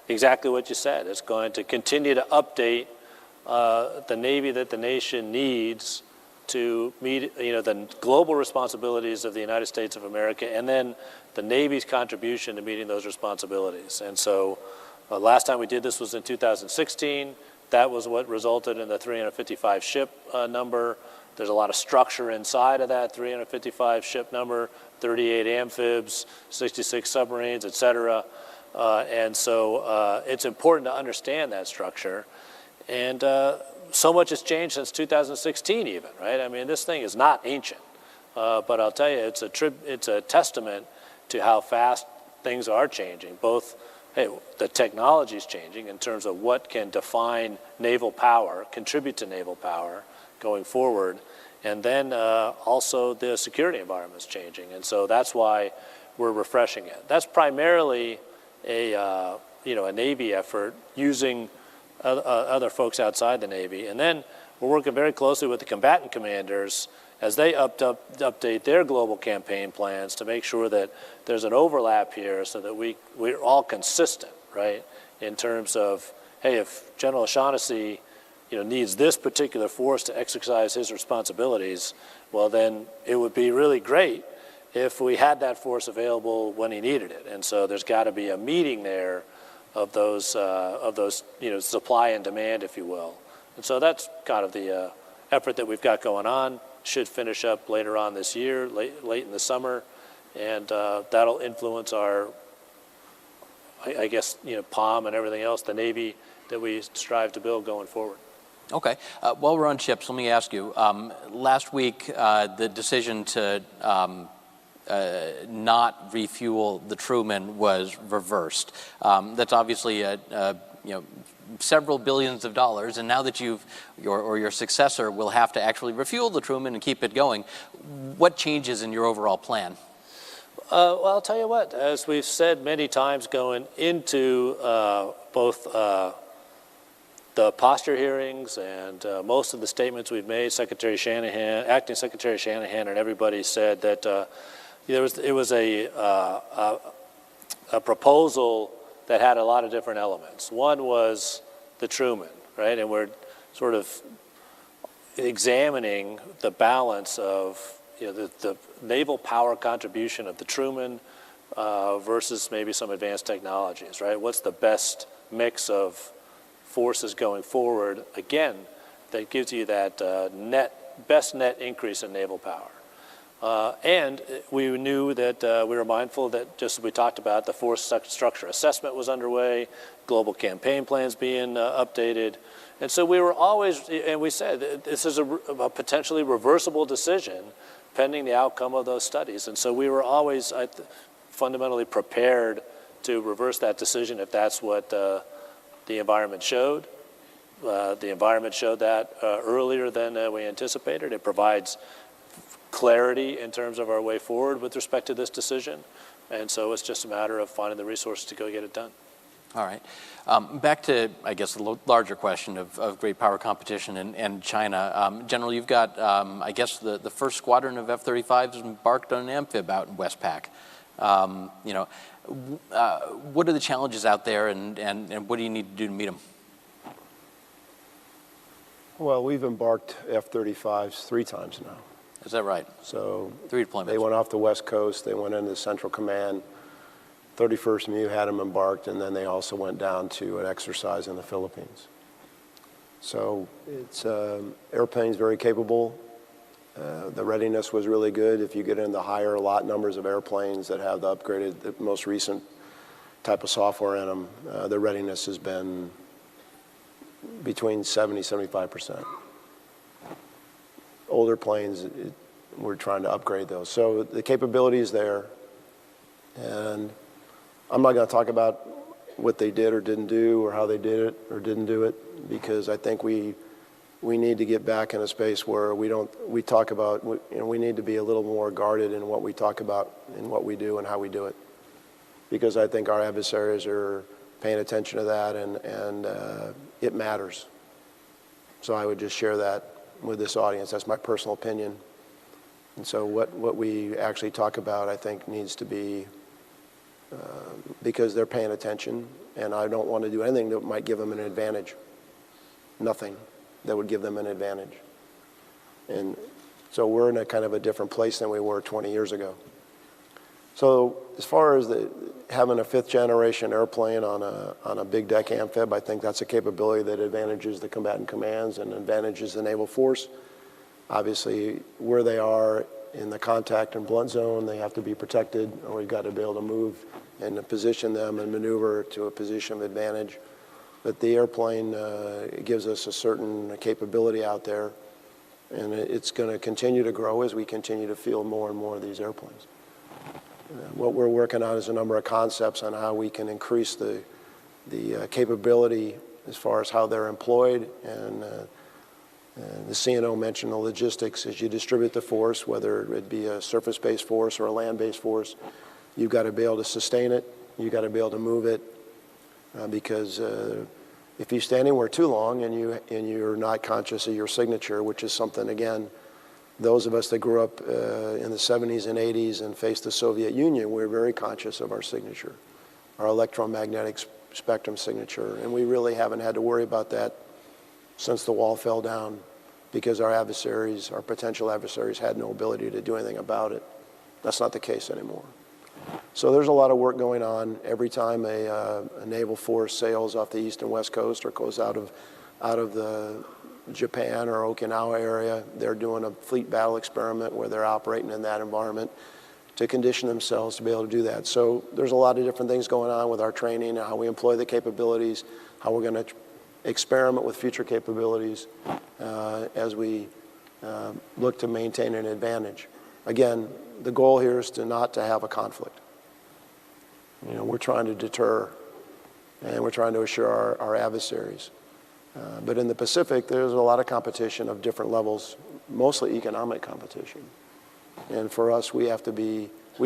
exactly what you said. It's going to continue to update the Navy that the nation needs to meet the global responsibilities of the United States of America, and then the Navy's contribution to meeting those responsibilities. And so last time we did this was in 2016. That was what resulted in the 355 ship number. There's a lot of structure inside of that 355 ship number, 38 amphibs, 66 submarines, et cetera. And so it's important to understand that structure. And so much has changed since 2016 even, right? I mean, this thing is not ancient. But I'll tell you, it's a testament to how fast things are changing. Both, the technology is changing in terms of what can define naval power, contribute to naval power going forward, and then also the security environment is changing, and so that's why we're refreshing it. That's primarily a Navy effort using other folks outside the Navy, and then we're working very closely with the combatant commanders as they update their global campaign plans to make sure that there's an overlap here so that we're all consistent, right, in terms of, hey, if General O'Shaughnessy needs this particular force to exercise his responsibilities, well then it would be really great if we had that force available when he needed it. And so there's got to be a meeting there of those supply and demand, if you will. And so that's kind of the effort that we've got going on. Should finish up later on this year, late in the summer, and that'll influence our, I guess, POM and everything else, the Navy that we strive to build going forward. Okay. While we're on ships, let me ask you, last week the decision to not refuel the Truman was reversed. That's obviously several billions of dollars, and now that your successor will have to actually refuel the Truman and keep it going, what changes in your overall plan? Well, I'll tell you what, as we've said many times going into both the posture hearings and most of the statements we've made, Secretary Shanahan, Acting Secretary Shanahan, and everybody said that it was a proposal that had a lot of different elements. One was the Truman, right? And we're sort of examining the balance of the naval power contribution of the Truman versus maybe some advanced technologies, right? What's the best mix of forces going forward, again, that gives you that best net increase in naval power. And we knew that we were mindful that, just as we talked about, the force structure assessment was underway, global campaign plans being updated. And so we were always, and we said, this is a potentially reversible decision pending the outcome of those studies. And so we were always fundamentally prepared to reverse that decision if that's what the environment showed. The environment showed that earlier than we anticipated. It provides clarity in terms of our way forward with respect to this decision. And so it's just a matter of finding the resources to go get it done. All right. Back to, I guess, the larger question of great power competition and China. General, you've got, I guess, the first squadron of F-35s embarked on an amphib out in Westpac. What are the challenges out there, and what do you need to do to meet them? Well, we've embarked F-35s 3 times now. Is that right? So 3 deployments. They went off the West Coast. They went into Central Command. 31st MU had them embarked, and then they also went down to an exercise in the Philippines. So it's airplanes very capable. The readiness was really good. If you get into higher lot numbers of airplanes that have the upgraded, the most recent type of software in them, the readiness has been between 70-75%. Older planes, we're trying to upgrade those. So the capability is there, and I'm not going to talk about what they did or didn't do or how they did it or didn't do it, because I think we need to get back in a space where we talk about, we need to be a little more guarded in what we talk about and what we do and how we do it, because I think our adversaries are paying attention to that, and it matters. So I would just share that with this audience. That's my personal opinion. And so what we actually talk about, I think, needs to be, because they're paying attention, and I don't want to do anything that might give them an advantage. Nothing that would give them an advantage. And so we're in a kind of a different place than we were 20 years ago. So as far as having a 5th generation airplane on a big deck amphib, I think that's a capability that advantages the combatant commands and advantages the naval force. Obviously, where they are in the contact and blunt zone, they have to be protected, or we've got to be able to move and position them and maneuver to a position of advantage. But the airplane gives us a certain capability out there, and it's going to continue to grow as we continue to field more and more of these airplanes. What we're working on is a number of concepts on how we can increase the capability as far as how they're employed, and the CNO mentioned the logistics. As you distribute the force, whether it be a surface-based force or a land-based force, you've got to be able to sustain it, you've got to be able to move it, because if you stay anywhere too long and you're not conscious of your signature, which is something, again, those of us that grew up in the 70s and 80s and faced the Soviet Union, we're very conscious of our signature, our electromagnetic spectrum signature, and we really haven't had to worry about that since the wall fell down, because our adversaries, our potential adversaries, had no ability to do anything about it. That's not the case anymore. So there's a lot of work going on. Every time a naval force sails off the east and west coast or goes out of the Japan or Okinawa area, they're doing a fleet battle experiment where they're operating in that environment to condition themselves to be able to do that. So there's a lot of different things going on with our training and how we employ the capabilities, how we're going to experiment with future capabilities as we look to maintain an advantage. Again, the goal here is not to have a conflict. We're trying to deter, and we're trying to assure our adversaries. But in the Pacific, there's a lot of competition of different levels, mostly economic competition. And for us, we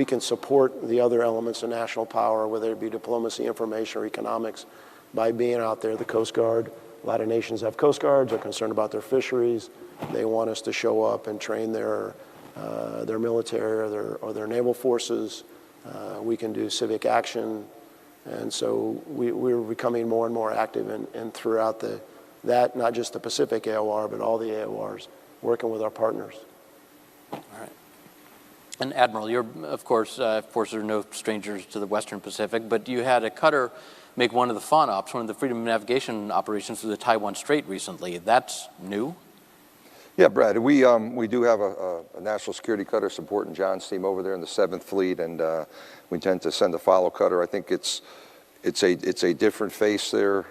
can support the other elements of national power, whether it be diplomacy, information, or economics, by being out there. The Coast Guard, a lot of nations have Coast Guards, are concerned about their fisheries. They want us to show up and train their military or their naval forces. We can do civic action. And so we're becoming more and more active and throughout that, not just the Pacific AOR, but all the AORs, working with our partners. All right. And Admiral, you're, of course, forces are no strangers to the Western Pacific, but you had a cutter make one of the FONOPs, one of the freedom of navigation operations through the Taiwan Strait recently. That's new? Yeah, Brad, we do have a national security cutter supporting John's team over there in the 7th Fleet, and we intend to send a follow cutter. I think it's a different face there.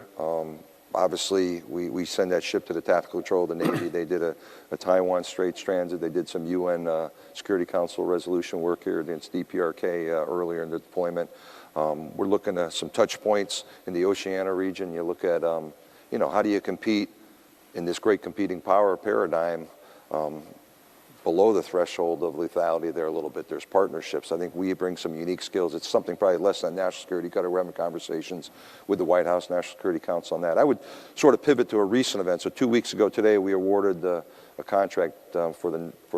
Obviously, we send that ship to the Tactical Control of the Navy. They did a Taiwan Straits transit. They did some UN Security Council resolution work here against DPRK earlier in the deployment. We're looking at some touch points in the Oceania region. You look at, you know, how do you compete in this great competing power paradigm below the threshold of lethality there a little bit. There's partnerships. I think we bring some unique skills. It's something probably less than national security cutter. We're having conversations with the White House National Security Council on that. I would sort of pivot to a recent event. So 2 weeks ago today, we awarded a contract for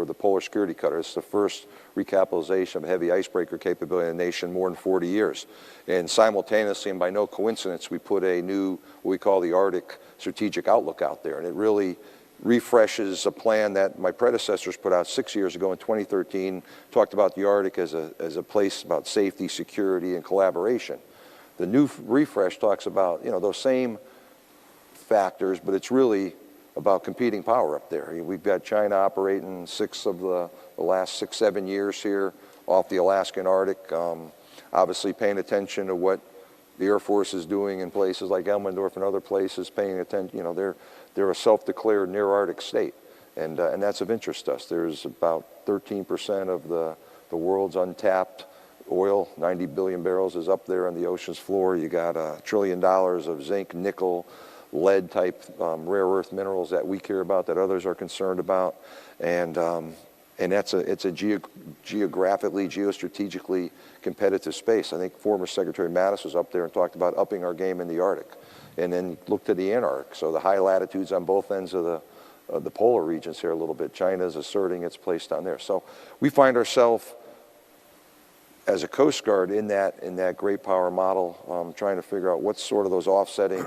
the Polar Security Cutter. It's the first recapitalization of heavy icebreaker capability in the nation in more than 40 years. And simultaneously, and by no coincidence, we put a new, what we call the Arctic Strategic Outlook out there. And it really refreshes a plan that my predecessors put out 6 years ago in 2013, talked about the Arctic as a place about safety, security, and collaboration. The new refresh talks about, you know, those same factors, but it's really about competing power up there. We've got China operating 6 of the last 6, 7 years here off the Alaskan Arctic, obviously paying attention to what the Air Force is doing in places like Elmendorf and other places, paying attention, you know, they're a self-declared near-Arctic state, and that's of interest to us. There's about 13% of the world's untapped oil, 90 billion barrels is up there on the ocean's floor. You got $1 trillion of zinc, nickel, lead type rare earth minerals that we care about, that others are concerned about, and it's a geographically, geostrategically competitive space. I think former Secretary Mattis was up there and talked about upping our game in the Arctic, and then look to the Antarctic. So the high latitudes on both ends of the polar regions here a little bit. China's asserting its place down there. So we find ourselves as a Coast Guard in that great power model, trying to figure out what's sort of those offsetting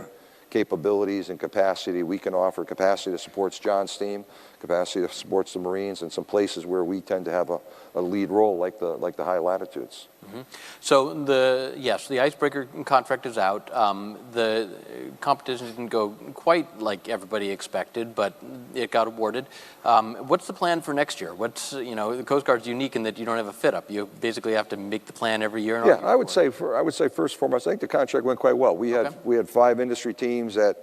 capabilities and capacity we can offer, capacity that supports John's team, capacity that supports the Marines, and some places where we tend to have a lead role, like the high latitudes. Mm-hmm. So the icebreaker contract is out. The competition didn't go quite like everybody expected, but it got awarded. What's the plan for next year? The Coast Guard's unique in that you don't have a fit up. You basically have to make the plan every year. Yeah, I would say first and foremost, I think the contract went quite well. We had 5 industry teams that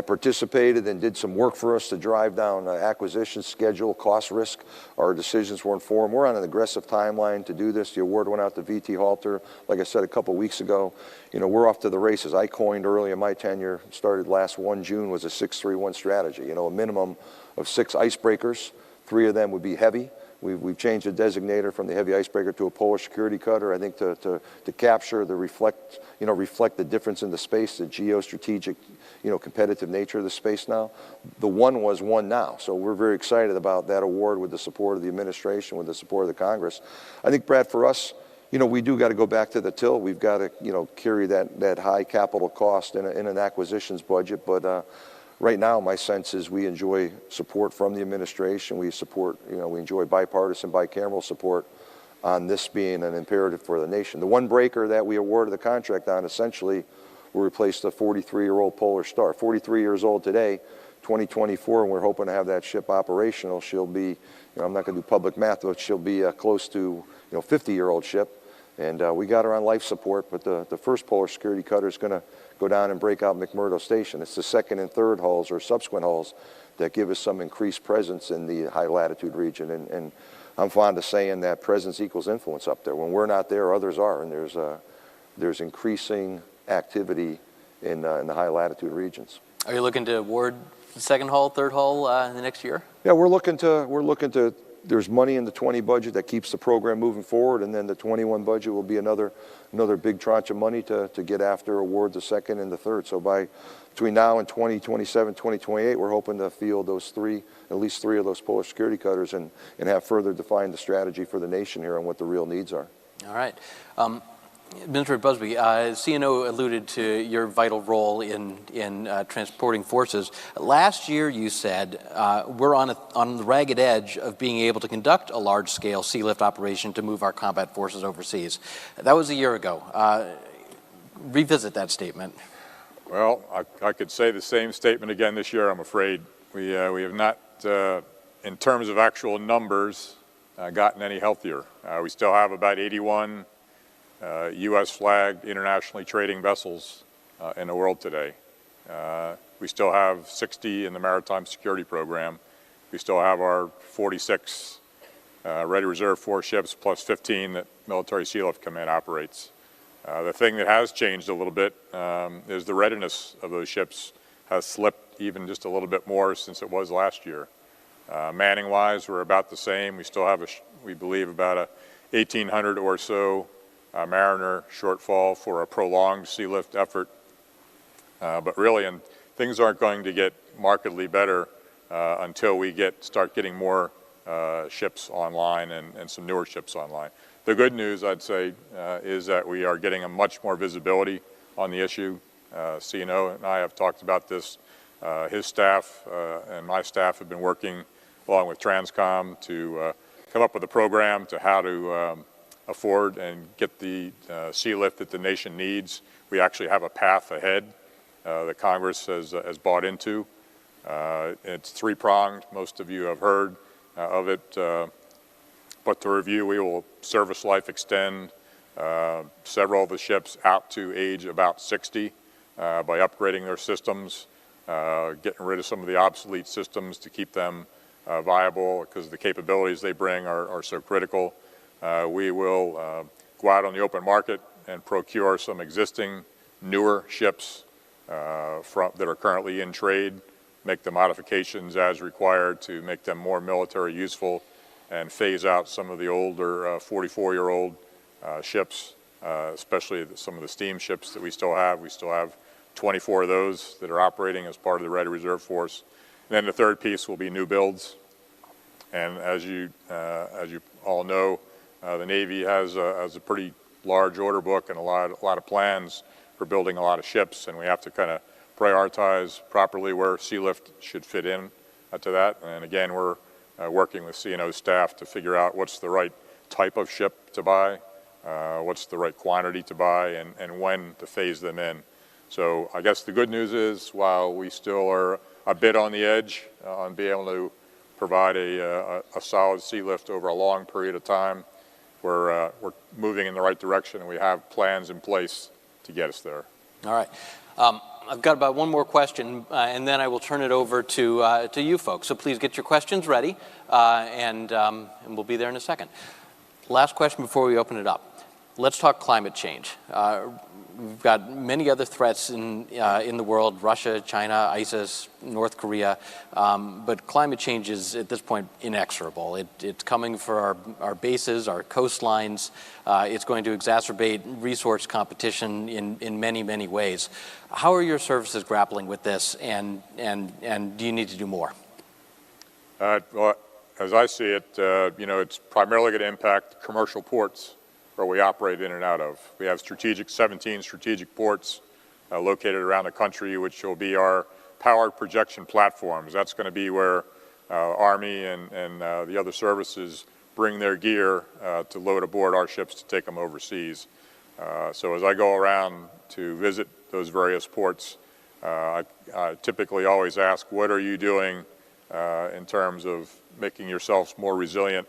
participated and did some work for us to drive down acquisition schedule, cost risk. Our decisions were informed. We're on an aggressive timeline to do this. The award went out to VT Halter, like I said a couple weeks ago. You know, we're off to the races. I coined early in my tenure, started last 1 June, was a 6-3-1 strategy. You know, a minimum of 6 icebreakers. 3 of them would be heavy. We've changed the designator from the heavy icebreaker to a Polar security cutter, I think to capture reflect the difference in the space, the geostrategic, competitive nature of the space now. The one was won now. So we're very excited about that award with the support of the administration, with the support of the Congress. I think, Brad, for us, we do got to go back to the till. We've got to, carry that high capital cost in an acquisitions budget. But right now, my sense is we enjoy support from the administration. We support, we enjoy bipartisan, bicameral support on this being an imperative for the nation. The one breaker that we awarded the contract on essentially will replace the 43-year-old Polar Star. 43 years old today, 2024, and we're hoping to have that ship operational. She'll be, I'm not going to do public math, but she'll be close to, 50-year-old ship. And we got her on life support, but the first Polar security cutter is going to go down and break out McMurdo Station. It's the second and third hulls or subsequent hulls that give us some increased presence in the high latitude region. And I'm fond of saying that presence equals influence up there. When we're not there, others are, and there's increasing activity in the high latitude regions. Are you looking to award the second hull, third hull in the next year? Yeah, we're looking to. There's money in the 20 budget that keeps the program moving forward, and then the 21 budget will be another big tranche of money to get after award the second and the third. So between now and 2027, 2028, we're hoping to field at least three of those Polar security cutters and have further defined the strategy for the nation here on what the real needs are. All right. Administrator Buzby, CNO alluded to your vital role in transporting forces. Last year, you said we're on the ragged edge of being able to conduct a large-scale sea lift operation to move our combat forces overseas. That was a year ago. Revisit that statement. Well, I could say the same statement again this year, I'm afraid. We have not in terms of actual numbers, gotten any healthier. We still have about 81 U.S. flagged internationally trading vessels in the world today. We still have 60 in the Maritime Security Program. We still have our 46 Ready Reserve Force ships plus 15 that Military Sealift Command operates. The thing that has changed a little bit is the readiness of those ships has slipped even just a little bit more since it was last year. Manning-wise, we're about the same. We still have, we believe, about a 1,800 or so mariner shortfall for a prolonged sea lift effort. But really, things aren't going to get markedly better until we start getting more ships online and some newer ships online. The good news, I'd say, is that we are getting a much more visibility on the issue. CNO and I have talked about this. His staff and my staff have been working along with Transcom to come up with a program to how to afford and get the sea lift that the nation needs. We actually have a path ahead that Congress has bought into. It's three-pronged. Most of you have heard of it. But to review, we will service life extend several of the ships out to age about 60 by upgrading their systems, getting rid of some of the obsolete systems to keep them viable because the capabilities they bring are so critical. We will go out on the open market and procure some existing newer ships that are currently in trade, make the modifications as required to make them more military useful, and phase out some of the older 44-year-old ships, especially some of the steam ships that we still have. We still have 24 of those that are operating as part of the Ready Reserve Force. And then the third piece will be new builds. And as you all know, the Navy has a pretty large order book and a lot of plans for building a lot of ships, and we have to kind of prioritize properly where sea lift should fit in to that. And again, we're working with CNO staff to figure out what's the right type of ship to buy, what's the right quantity to buy, and when to phase them in. So I guess the good news is, while we still are a bit on the edge on being able to provide a solid sea lift over a long period of time, we're moving in the right direction, and we have plans in place to get us there. All right. I've got about one more question, and then I will turn it over to you folks. So please get your questions ready, and we'll be there in a second. Last question before we open it up. Let's talk climate change. We've got many other threats in the world: Russia, China, ISIS, North Korea. But climate change is, at this point, inexorable. It's coming for our bases, our coastlines. It's going to exacerbate resource competition in many, many ways. How are your services grappling with this, and do you need to do more? Well, as I see it, it's primarily going to impact commercial ports where we operate in and out of. We have 17 strategic ports located around the country, which will be our powered projection platforms. That's going to be where Army and the other services bring their gear to load aboard our ships to take them overseas. So as I go around to visit those various ports, I typically always ask, what are you doing in terms of making yourselves more resilient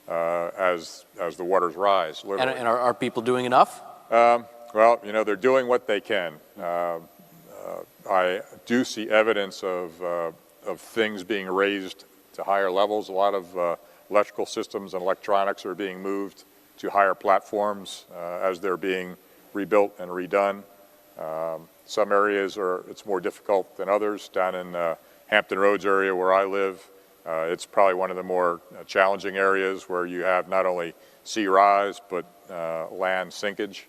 as the waters rise? And are people doing enough? Well, they're doing what they can. I do see evidence of things being raised to higher levels. A lot of electrical systems and electronics are being moved to higher platforms as they're being rebuilt and redone. Some areas it's more difficult than others. Down in Hampton Roads area where I live, it's probably one of the more challenging areas where you have not only sea rise but land sinkage.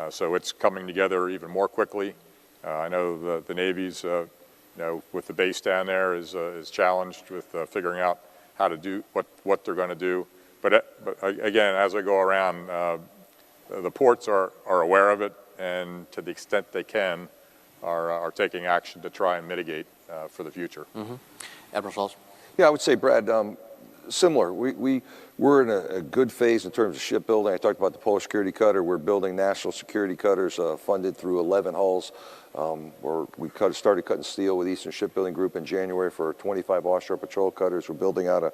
So it's coming together even more quickly. I know the Navy's, with the base down there is challenged with figuring out how to do what they're going to do. But again, as I go around, the ports are aware of it, and to the extent they can, are taking action to try and mitigate for the future. Mm-hmm. Admiral Schultz. Yeah, I would say, Brad, Similar. We're in a good phase in terms of shipbuilding. I talked about the Polish security cutter. We're building national security cutters funded through 11 hulls. We started cutting steel with Eastern Shipbuilding Group in January for 25 offshore patrol cutters. We're building out a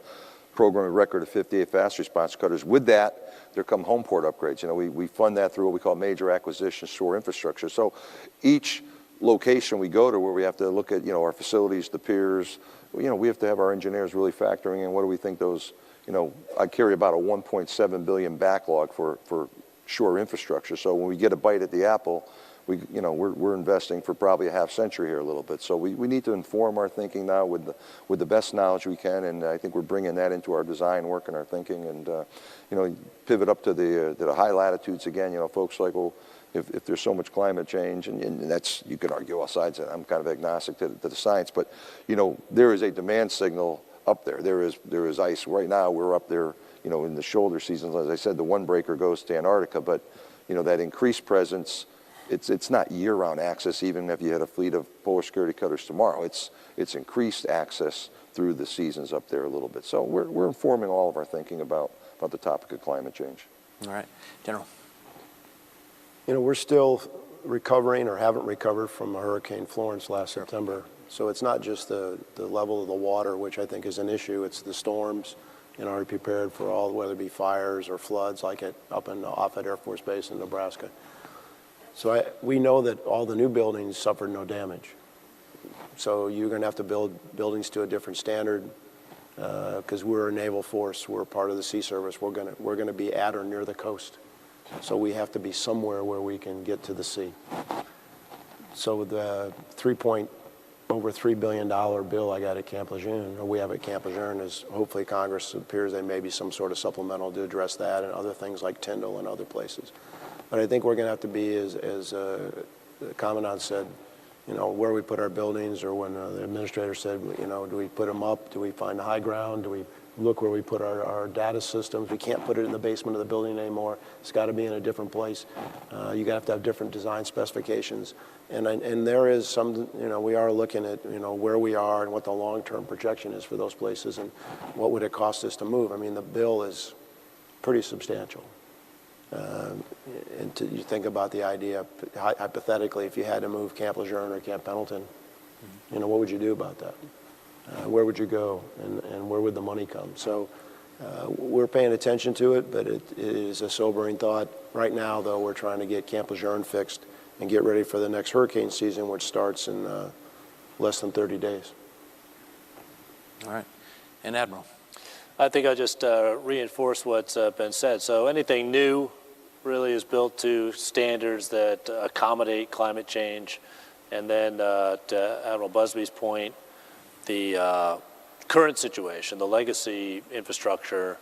program of record of 58 fast response cutters. With that, there come home port upgrades. You know, we fund that through what we call major acquisitions, shore infrastructure. So each location we go to where we have to look at, you know, our facilities, the piers, you know, we have to have our engineers really factoring in what do we think those, you know, I carry about a 1.7 billion backlog for shore infrastructure. So when we get a bite at the apple, we're investing for probably a half century here a little bit. So we need to inform our thinking now with the best knowledge we can, and I think we're bringing that into our design work and our thinking, and pivot up to the high latitudes again. You know, folks like, well, if there's so much climate change, and that's, you could argue all sides. I'm kind of agnostic to the science, but you know, there is a demand signal up there. There is ice right now. We're up there, you know, in the shoulder seasons. As I said, the one breaker goes to Antarctica, but you know, that increased presence. It's not year-round access, even if you had a fleet of Polish security cutters tomorrow. It's increased access through the seasons up there a little bit. So we're informing all of our thinking about the topic of climate change. All right, General. You know, we're still recovering or haven't recovered from Hurricane Florence last September. So it's not just the level of the water, which I think is an issue. It's the storms. And are we prepared for all, whether it be fires or floods like up in Offutt Air Force Base in Nebraska. So we know that all the new buildings suffered no damage. So you're going to have to build buildings to a different standard because we're a naval force. We're part of the sea service. We're going to be at or near the coast. So we have to be somewhere where we can get to the sea. So the over $3 billion bill I got at Camp Lejeune, or we have at Camp Lejeune, is hopefully Congress appears there may be some sort of supplemental to address that and other things like Tyndall and other places. But I think we're going to have to be, as the Commandant said, you know, where we put our buildings, or when the administrator said, you know, do we put them up? Do we find the high ground? Do we look where we put our data systems? We can't put it in the basement of the building anymore. It's got to be in a different place. You have to have different design specifications. And there is some, you know, we are looking at, you know, where we are and what the long-term projection is for those places and what would it cost us to move. I mean, the bill is pretty substantial. And you think about the idea, hypothetically, if you had to move Camp Lejeune or Camp Pendleton, you know, what would you do about that? Where would you go, and where would the money come? So we're paying attention to it, but it is a sobering thought. Right now, though, we're trying to get Camp Lejeune fixed and get ready for the next hurricane season, which starts in less than 30 days. All right. And Admiral. I think I'll just reinforce what's been said. So anything new really is built to standards that accommodate climate change. And then to Admiral Buzby's point, the current situation, the legacy infrastructure,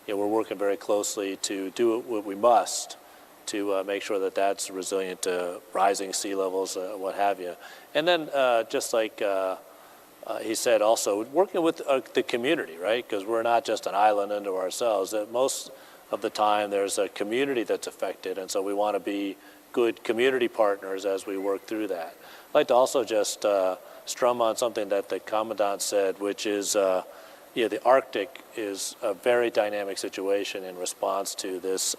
you know, we're working very closely to do what we must to make sure that that's resilient to rising sea levels, what have you. And then just like he said, also working with the community, right? Because we're not just an island unto ourselves. Most of the time there's a community that's affected, and so we want to be good community partners as we work through that. I'd like to also just strum on something that the Commandant said, which is the Arctic is a very dynamic situation in response to this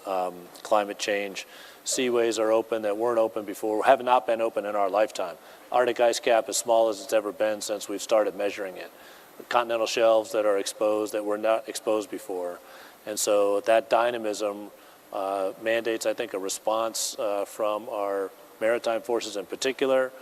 climate change. Seaways are open that weren't open before, have not been open in our lifetime. Arctic ice cap as small as it's ever been since we've started measuring it. Continental shelves that are exposed that were not exposed before. And so that dynamism mandates, I think, a response from our maritime forces in particular,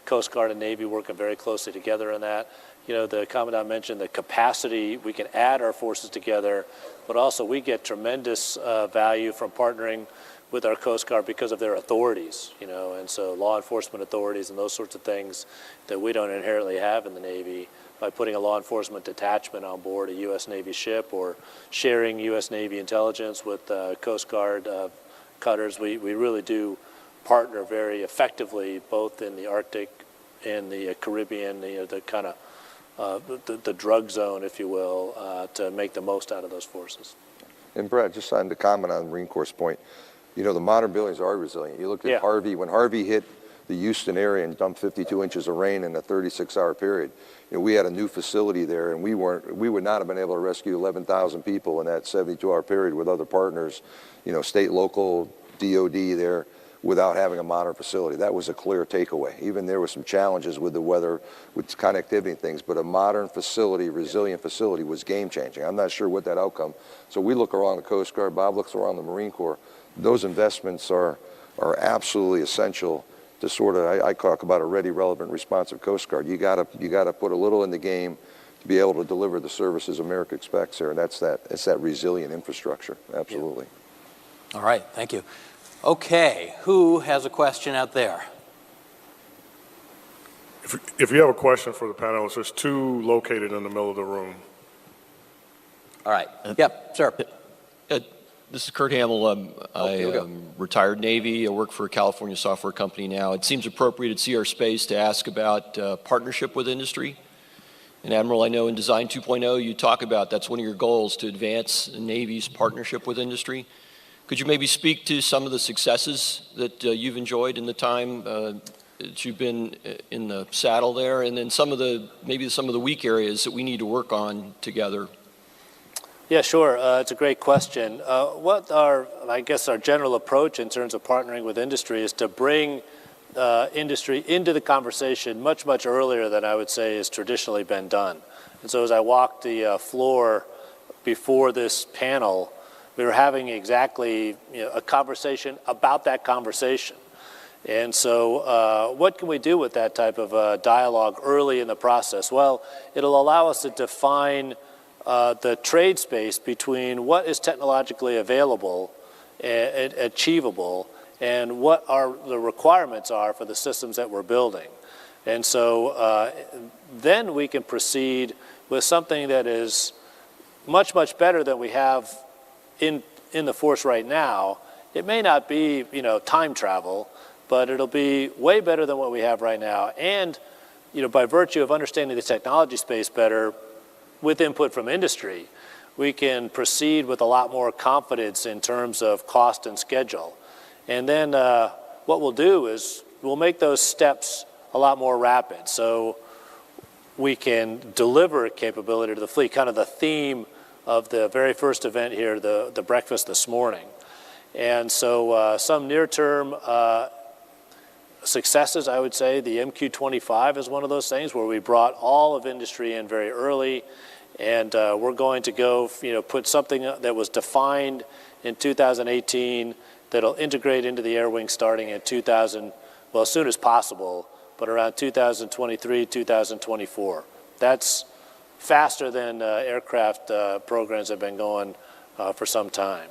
Coast Guard and Navy working very closely together on that. You know, the Commandant mentioned the capacity, we can add our forces together, but also we get tremendous value from partnering with our Coast Guard because of their authorities, you know, and so law enforcement authorities and those sorts of things that we don't inherently have in the Navy. By putting a law enforcement detachment on board a U.S. Navy ship or sharing U.S. Navy intelligence with Coast Guard cutters, we really do partner very effectively both in the Arctic and the Caribbean, the kind of the drug zone, if you will, to make the most out of those forces. And Brad, just on the comment on the Marine Corps' point, you know, the modern buildings are resilient. You look at Harvey, when Harvey hit, the Houston area and dumped 52 inches of rain in a 36-hour period. You know, we had a new facility there, and we would not have been able to rescue 11,000 people in that 72-hour period with other partners, you know, state, local, DOD there, without having a modern facility. That was a clear takeaway. Even there were some challenges with the weather, with connectivity and things, but a modern facility, resilient facility was game-changing. I'm not sure what that outcome. So we look around the Coast Guard, Bob looks around the Marine Corps. Those investments are absolutely essential to sort of, I talk about a ready, relevant, responsive Coast Guard. You gotta put a little in the game to be able to deliver the services America expects here, and it's that resilient infrastructure, absolutely. Yeah. All right, thank you. Okay, who has a question out there? If you have a question for the panelists, there's two located in the middle of the room. All right. Yep, sir. This is Kurt Hamill. I am retired Navy. I work for a California software company now. It seems appropriate at CR Space to ask about partnership with industry. And Admiral, I know in Design 2.0 you talk about that's one of your goals, to advance the Navy's partnership with industry. Could you maybe speak to some of the successes that you've enjoyed in the time that you've been in the saddle there, and then maybe some of the weak areas that we need to work on together? Yeah, sure. It's a great question. I guess our general approach in terms of partnering with industry is to bring industry into the conversation much, much earlier than I would say has traditionally been done. And so as I walked the floor before this panel, we were having exactly a conversation about that conversation. And so what can we do with that type of dialogue early in the process? Well, it'll allow us to define the trade space between what is technologically available and achievable and what the requirements are for the systems that we're building. And so then we can proceed with something that is much, much better than we have in the force right now. It may not be, time travel, but it'll be way better than what we have right now. And, by virtue of understanding the technology space better, with input from industry, we can proceed with a lot more confidence in terms of cost and schedule. And then what we'll do is we'll make those steps a lot more rapid, so we can deliver capability to the fleet, kind of the theme of the very first event here, the breakfast this morning. And so some near-term successes, I would say, the MQ-25 is one of those things where we brought all of industry in very early, and we're going to go, put something that was defined in 2018 that'll integrate into the air wing starting in as soon as possible, but around 2023, 2024. That's faster than aircraft programs have been going for some time.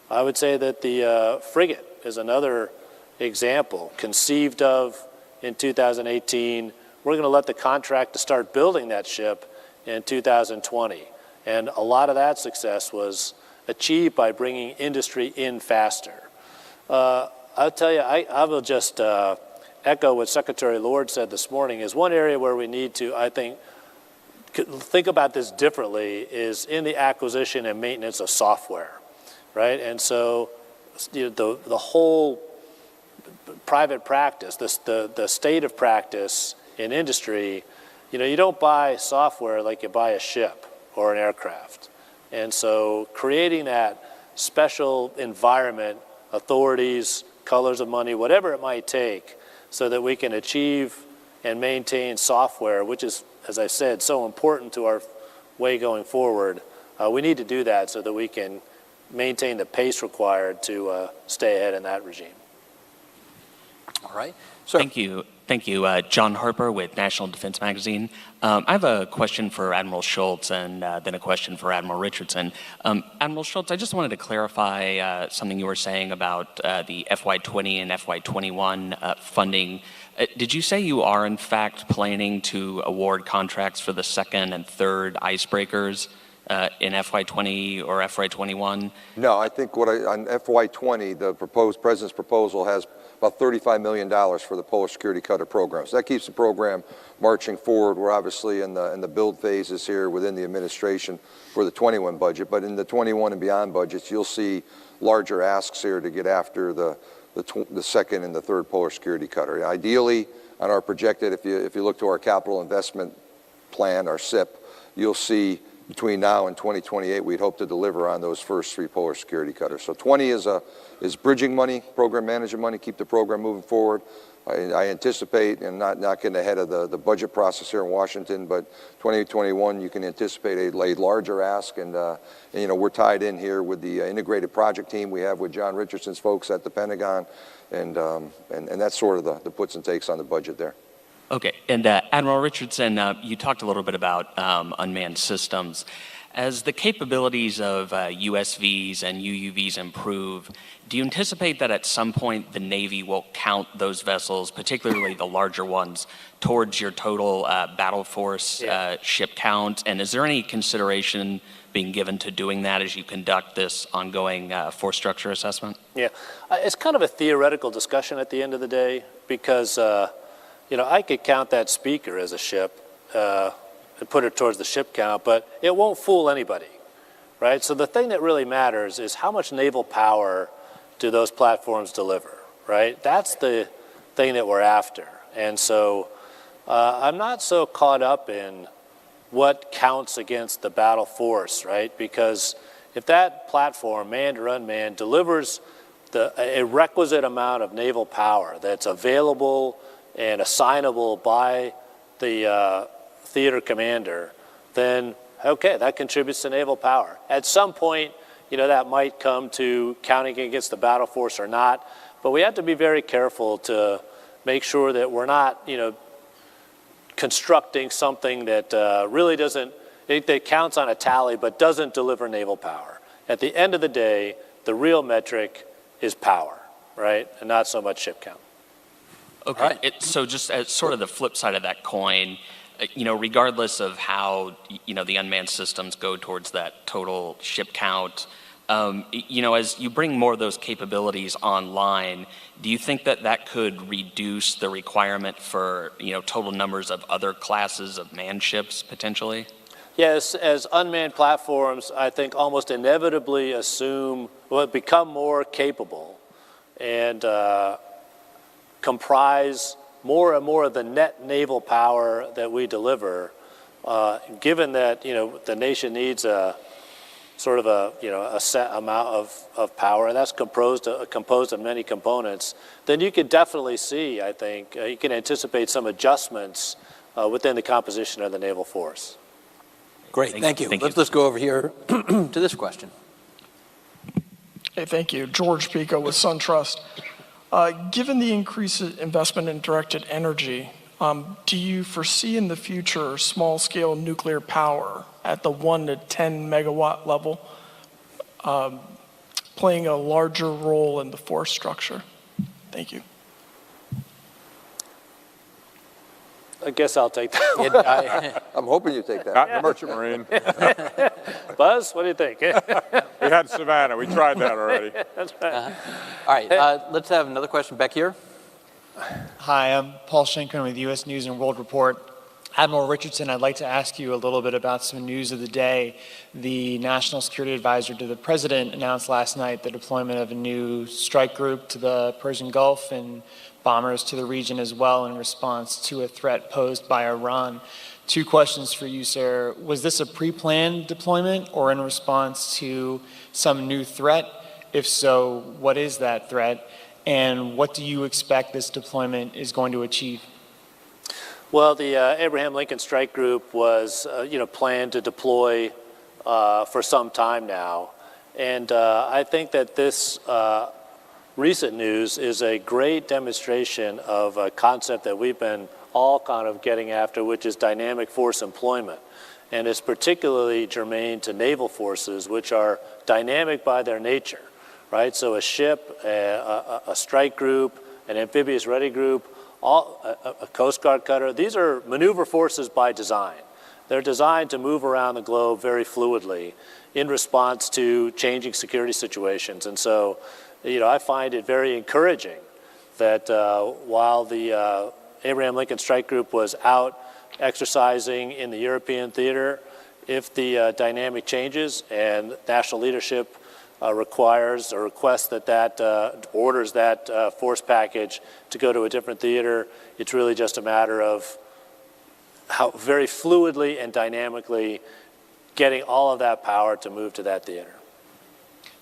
I would say that the frigate is another example, conceived of in 2018. We're going to let the contract to start building that ship in 2020. And a lot of that success was achieved by bringing industry in faster. I'll tell you, I will just echo what Secretary Lord said this morning, is one area where we need to, I think about this differently is in the acquisition and maintenance of software, right? And so the whole private practice, the state of practice in industry, you don't buy software like you buy a ship or an aircraft. And so creating that special environment, authorities, colors of money, whatever it might take, so that we can achieve and maintain software, which is, as I said, so important to our way going forward. We need to do that so that we can maintain the pace required to stay ahead in that regime. All right. Sir. Thank you. Thank you. John Harper with National Defense Magazine. I have a question for Admiral Schultz and then a question for Admiral Richardson. Admiral Schultz, I just wanted to clarify something you were saying about the FY20 and FY21 funding. Did you say you are, in fact, planning to award contracts for the second and third icebreakers in FY20 or FY21? No, I think on FY20, the President's proposal has about $35 million for the Polar Security Cutter program. So that keeps the program marching forward. We're obviously in the build phases here within the administration for the 21 budget, but in the 21 and beyond budgets, you'll see larger asks here to get after the the second and the third polar security cutter. Ideally, on our projected, if you look to our capital investment plan, our SIP, you'll see between now and 2028, we'd hope to deliver on those first 3 polar security cutters. So 20 is bridging money, program management money, keep the program moving forward. I anticipate, and not getting ahead of the budget process here in Washington, but 2021, you can anticipate a larger ask, and you know, we're tied in here with the integrated project team we have with John Richardson's folks at the Pentagon, and that's sort of the puts and takes on the budget there. Okay, and Admiral Richardson, you talked a little bit about unmanned systems. As the capabilities of USVs and UUVs improve, do you anticipate that at some point the Navy will count those vessels, particularly the larger ones, towards your total battle force ship count? And is there any consideration being given to doing that as you conduct this ongoing force structure assessment? Yeah, it's kind of a theoretical discussion at the end of the day, because you know, I could count that speaker as a ship and put it towards the ship count, but it won't fool anybody, right? So the thing that really matters is how much naval power do those platforms deliver, right? That's the thing that we're after. And so I'm not so caught up in what counts against the battle force, right? Because if that platform, manned or unmanned, delivers a requisite amount of naval power that's available and assignable by the theater commander, then okay, that contributes to naval power. At some point, you know, that might come to counting against the battle force or not, but we have to be very careful to make sure that we're not, you know, constructing something that really doesn't, that counts on a tally but doesn't deliver naval power. At the end of the day, the real metric is power, right, and not so much ship count. Okay, right. So just as sort of the flip side of that coin, you know, regardless of how, you know, the unmanned systems go towards that total ship count, you know, as you bring more of those capabilities online, do you think that that could reduce the requirement for, you know, total numbers of other classes of manned ships potentially? Yes, as unmanned platforms, I think almost inevitably become more capable and comprise more and more of the net naval power that we deliver, given that, you know, the nation needs a sort of a set amount of power, and that's composed of many components, then you could definitely see, I think, you can anticipate some adjustments within the composition of the naval force. Great, thank you. Let's go over here to this question. Hey, thank you. George Pico with SunTrust. Given the increased investment in directed energy, do you foresee in the future small-scale nuclear power at the 1 to 10 megawatt level playing a larger role in the force structure? Thank you. I guess I'll take that. I'm hoping you take that. Not in the Merchant Marine. Buzz, what do you think? We had Savannah. We tried that already. That's right. All right, let's have another question back here. Hi, I'm Paul Schenkman with U.S. News and World Report. Admiral Richardson, I'd like to ask you a little bit about some news of the day. The National Security Advisor to the President announced last night the deployment of a new strike group to the Persian Gulf and bombers to the region as well in response to a threat posed by Iran. Two questions for you, sir. Was this a pre-planned deployment or in response to some new threat? If so, what is that threat? And what do you expect this deployment is going to achieve? Well, the Abraham Lincoln Strike Group was, planned to deploy for some time now, and I think that this recent news is a great demonstration of a concept that we've been all kind of getting after, which is dynamic force employment, and it's particularly germane to naval forces, which are dynamic by their nature, right? So a ship, a strike group, an amphibious ready group, a Coast Guard cutter, these are maneuver forces by design. They're designed to move around the globe very fluidly in response to changing security situations. And so, I find it very encouraging that while the Abraham Lincoln Strike Group was out exercising in the European theater, if the dynamic changes and national leadership requires or requests that orders that force package to go to a different theater. It's really just a matter of how very fluidly and dynamically getting all of that power to move to that theater.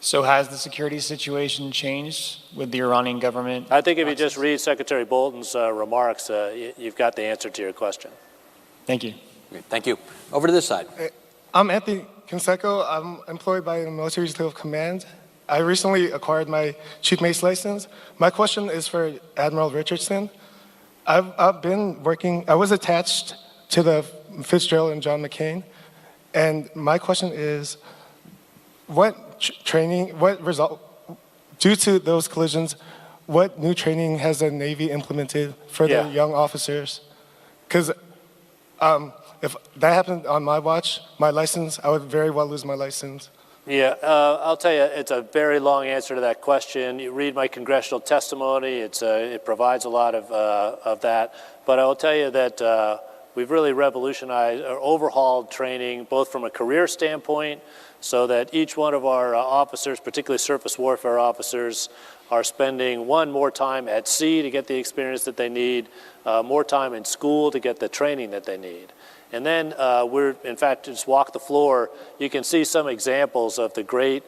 So has the security situation changed with the Iranian government? I think if you just read Secretary Bolton's remarks, you've got the answer to your question. Thank you. Great, thank you. Over to this side. I'm Anthony Canseco. I'm employed by the Military Executive Command. I recently acquired my Chief Mace license. My question is for Admiral Richardson. I've been working, I was attached to the Fitzgerald and John McCain, and my question is, what result, due to those collisions, what new training has the Navy implemented for their young officers? Because if that happened on my watch, my license, I would very well lose my license. Yeah, I'll tell you, it's a very long answer to that question. You read my congressional testimony, it provides a lot of that. But I will tell you that we've really revolutionized or overhauled training, both from a career standpoint, so that each one of our officers, particularly surface warfare officers, are spending more time at sea to get the experience that they need, more time in school to get the training that they need. And then in fact, just walk the floor, you can see some examples of the great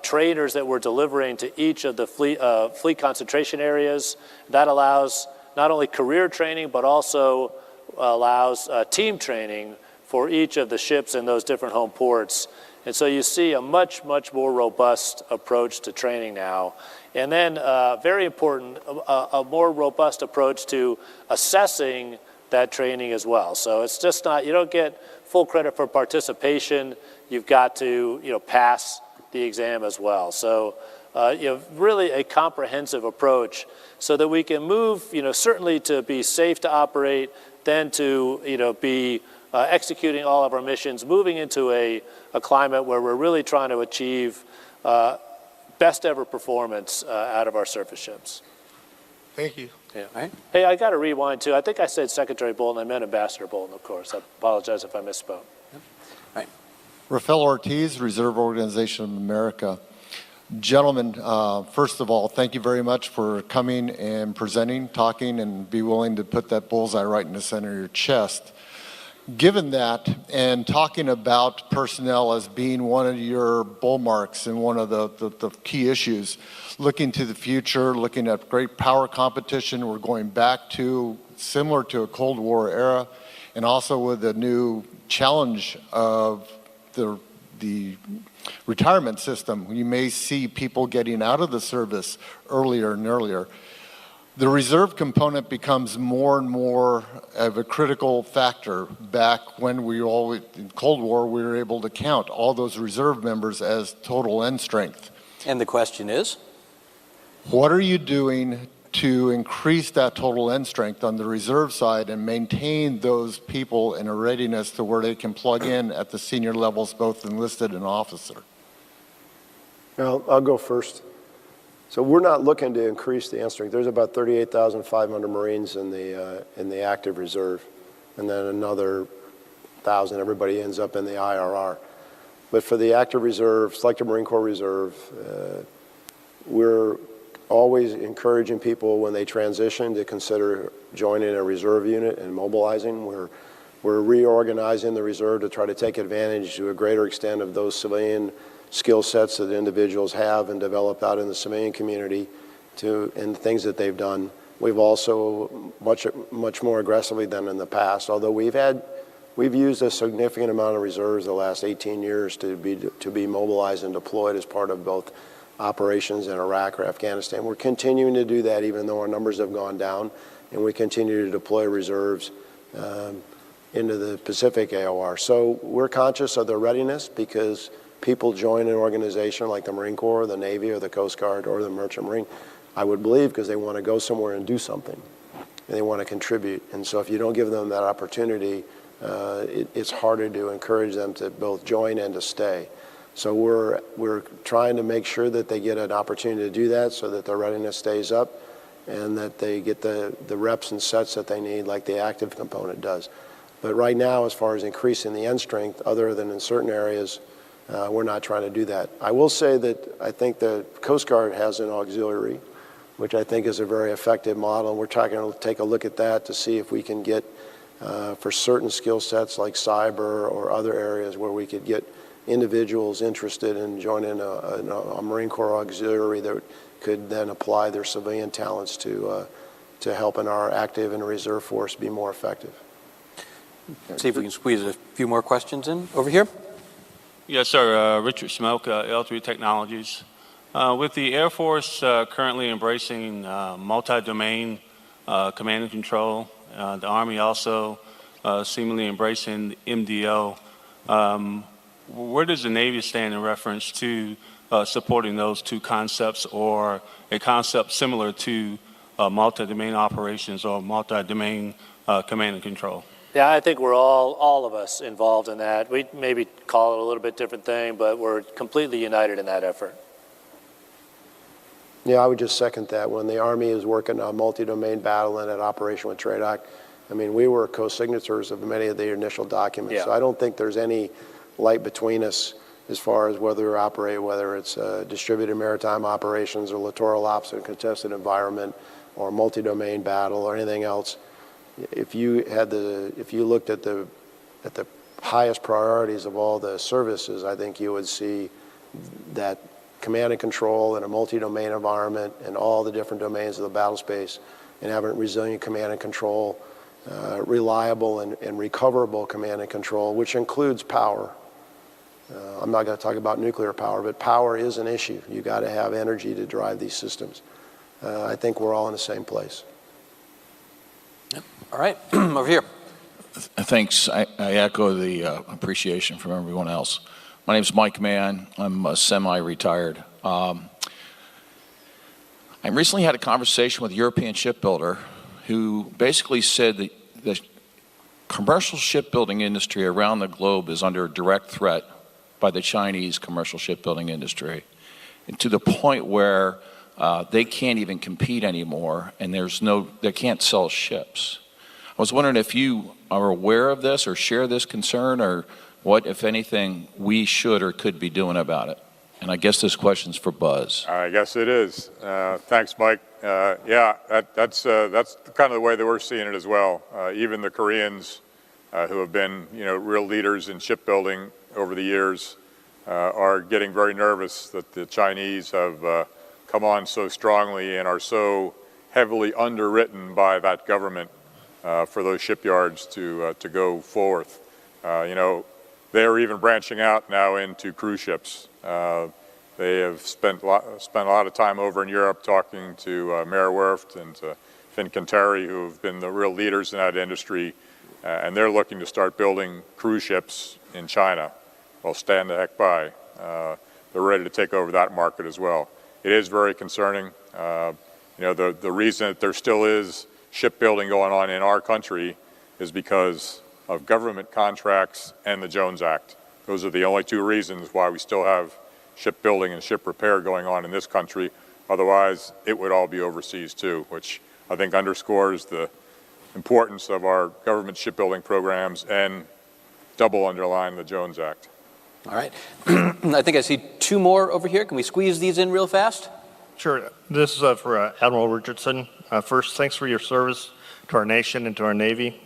trainers that we're delivering to each of the fleet concentration areas. That allows not only career training, but also allows team training for each of the ships in those different home ports. And so you see a much, much more robust approach to training now. And then, very important, a more robust approach to assessing that training as well. So it's just not, you don't get full credit for participation. You've got to, pass the exam as well. So, really a comprehensive approach so that we can move, certainly to be safe to operate, then to, be executing all of our missions, moving into a climate where we're really trying to achieve best ever performance out of our surface ships. Thank you. Yeah. Right. Hey, I got to rewind too. I think I said Secretary Bolton. I meant Ambassador Bolton, of course. I apologize if I misspoke. Yep. Right. Rafael Ortiz, Reserve Organization of America. Gentlemen, first of all, thank you very much for coming and presenting, talking, and be willing to put that bullseye right in the center of your chest. Given that, and talking about personnel as being one of your bullmarks and one of the key issues, looking to the future, looking at great power competition, we're going back to similar to a Cold War era, and also with the new challenge of the retirement system. You may see people getting out of the service earlier and earlier. The reserve component becomes more and more of a critical factor. Back when we always, in Cold War, we were able to count all those reserve members as total end strength. And the question is? What are you doing to increase that total end strength on the reserve side and maintain those people in a readiness to where they can plug in at the senior levels, both enlisted and officer? Well, I'll go first. So we're not looking to increase the end strength. There's about 38,500 Marines in the active reserve, and then another 1,000. Everybody ends up in the IRR. But for the active reserve, Selective Marine Corps Reserve, we're always encouraging people when they transition to consider joining a reserve unit and mobilizing. We're reorganizing the reserve to try to take advantage to a greater extent of those civilian skill sets that individuals have and developed out in the civilian community and things that they've done. We've also much more aggressively than in the past, although we've used a significant amount of reserves the last 18 years to be mobilized and deployed as part of both operations in Iraq or Afghanistan. We're continuing to do that even though our numbers have gone down, and we continue to deploy reserves into the Pacific AOR. So we're conscious of their readiness because people join an organization like the Marine Corps, the Navy, or the Coast Guard, or the Merchant Marine, I would believe, because they want to go somewhere and do something, and they want to contribute. And so if you don't give them that opportunity, it's harder to encourage them to both join and to stay. So we're trying to make sure that they get an opportunity to do that so that their readiness stays up and that they get the reps and sets that they need like the active component does. But right now, as far as increasing the end strength, other than in certain areas, We're not trying to do that. I will say that I think the Coast Guard has an auxiliary, which I think is a very effective model. And we're trying to take a look at that to see if we can get, for certain skill sets like cyber or other areas where we could get individuals interested in joining a Marine Corps auxiliary that could then apply their civilian talents to helping our active and reserve force be more effective. See if we can squeeze a few more questions in over here. Yes, sir. Richard Schmelk, L3 Technologies. With the Air Force currently embracing multi-domain command and control, the Army also seemingly embracing MDO, where does the Navy stand in reference to supporting those two concepts, or a concept similar to multi-domain operations or multi-domain command and control? Yeah, I think we're all of us involved in that. We maybe call it a little bit different thing, but we're completely united in that effort. Yeah, I would just second that. When the Army is working on multi-domain battle and at Operation with Trade Act, I mean, we were co-signatories of many of the initial documents. Yeah. So I don't think there's any light between us as far as whether it's distributed maritime operations or littoral ops in a contested environment or multi-domain battle or anything else. If you looked at the highest priorities of all the services, I think you would see that command and control in a multi-domain environment and all the different domains of the battle space, and having resilient command and control, reliable and recoverable command and control, which includes power. I'm not going to talk about nuclear power, but power is an issue. You got to have energy to drive these systems. I think we're all in the same place. Yep. All right, over here. Thanks. I echo the appreciation from everyone else. My name's Mike Mann. I'm semi-retired. I recently had a conversation with a European shipbuilder who basically said that the commercial shipbuilding industry around the globe is under direct threat by the Chinese commercial shipbuilding industry, and to the point where they can't even compete anymore, and they can't sell ships. I was wondering if you are aware of this or share this concern, or what, if anything, we should or could be doing about it. And I guess this question's for Buzz. I guess it is. Thanks, Mike. Yeah, that's kind of the way that we're seeing it as well. Even the Koreans, who have been, real leaders in shipbuilding over the years, are getting very nervous that the Chinese have come on so strongly and are so heavily underwritten by that government for those shipyards to go forth. They're even branching out now into cruise ships. They have spent a lot of time over in Europe talking to Mayor Werft and to Fincantieri, who have been the real leaders in that industry, and they're looking to start building cruise ships in China. Well, stand the heck by. They're ready to take over that market as well. It is very concerning. The reason that there still is shipbuilding going on in our country is because of government contracts and the Jones Act. Those are the only two reasons why we still have shipbuilding and ship repair going on in this country. Otherwise, it would all be overseas too, which I think underscores the importance of our government shipbuilding programs and double underline the Jones Act. All right. I think I see two more over here. Can we squeeze these in real fast? Sure. This is for Admiral Richardson. First, thanks for your service to our nation and to our Navy.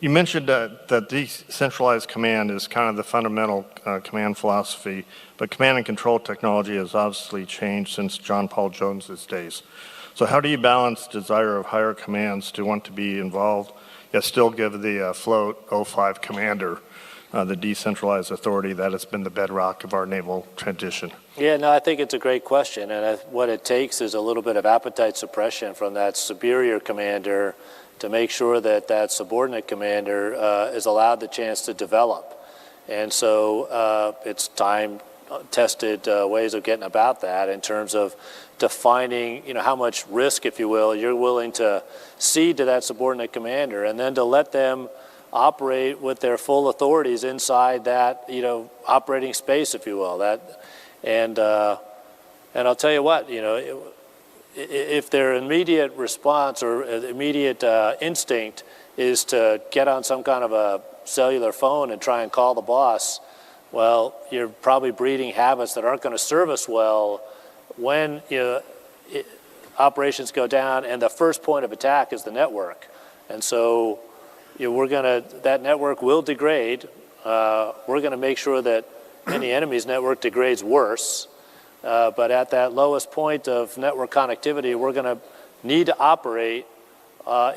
You mentioned that decentralized command is kind of the fundamental command philosophy, but command and control technology has obviously changed since John Paul Jones's days. So how do you balance desire of higher commands to want to be involved, yet still give the float 05 commander the decentralized authority that has been the bedrock of our naval tradition? Yeah, no, I think it's a great question, and what it takes is a little bit of appetite suppression from that superior commander to make sure that that subordinate commander is allowed the chance to develop. And so it's time-tested ways of getting about that in terms of defining, how much risk, if you will, you're willing to cede to that subordinate commander, and then to let them operate with their full authorities inside that, operating space, if you will. And I'll tell you what, if their immediate response or immediate instinct is to get on some kind of a cellular phone and try and call the boss, well, you're probably breeding habits that aren't going to serve us well when operations go down and the first point of attack is the network. And so that network will degrade. We're going to make sure that any enemy's network degrades worse. But at that lowest point of network connectivity, we're going to need to operate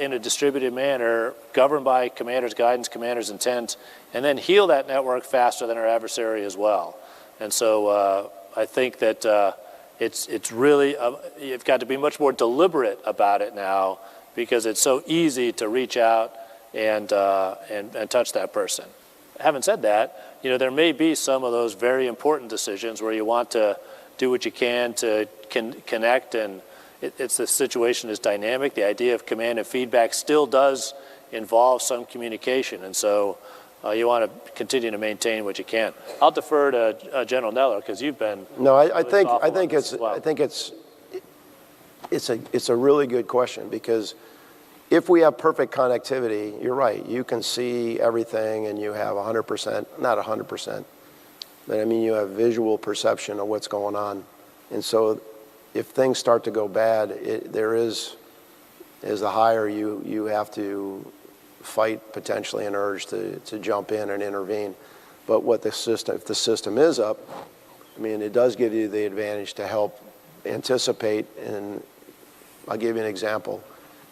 in a distributed manner, governed by commander's guidance, commander's intent, and then heal that network faster than our adversary as well. And so I think that it's really, you've got to be much more deliberate about it now, because it's so easy to reach out and touch that person. Having said that, there may be some of those very important decisions where you want to do what you can to connect, and the situation is dynamic. The idea of command and feedback still does involve some communication, and so you want to continue to maintain what you can. I'll defer to General Neller, because you've been. No, I think it's a really good question, because if we have perfect connectivity, you're right. You can see everything, and you have 100%, not 100%, but I mean you have visual perception of what's going on, and so if things start to go bad, there is the higher you have to fight potentially an urge to jump in and intervene. But if the system is up, I mean, it does give you the advantage to help anticipate. And I'll give you an example.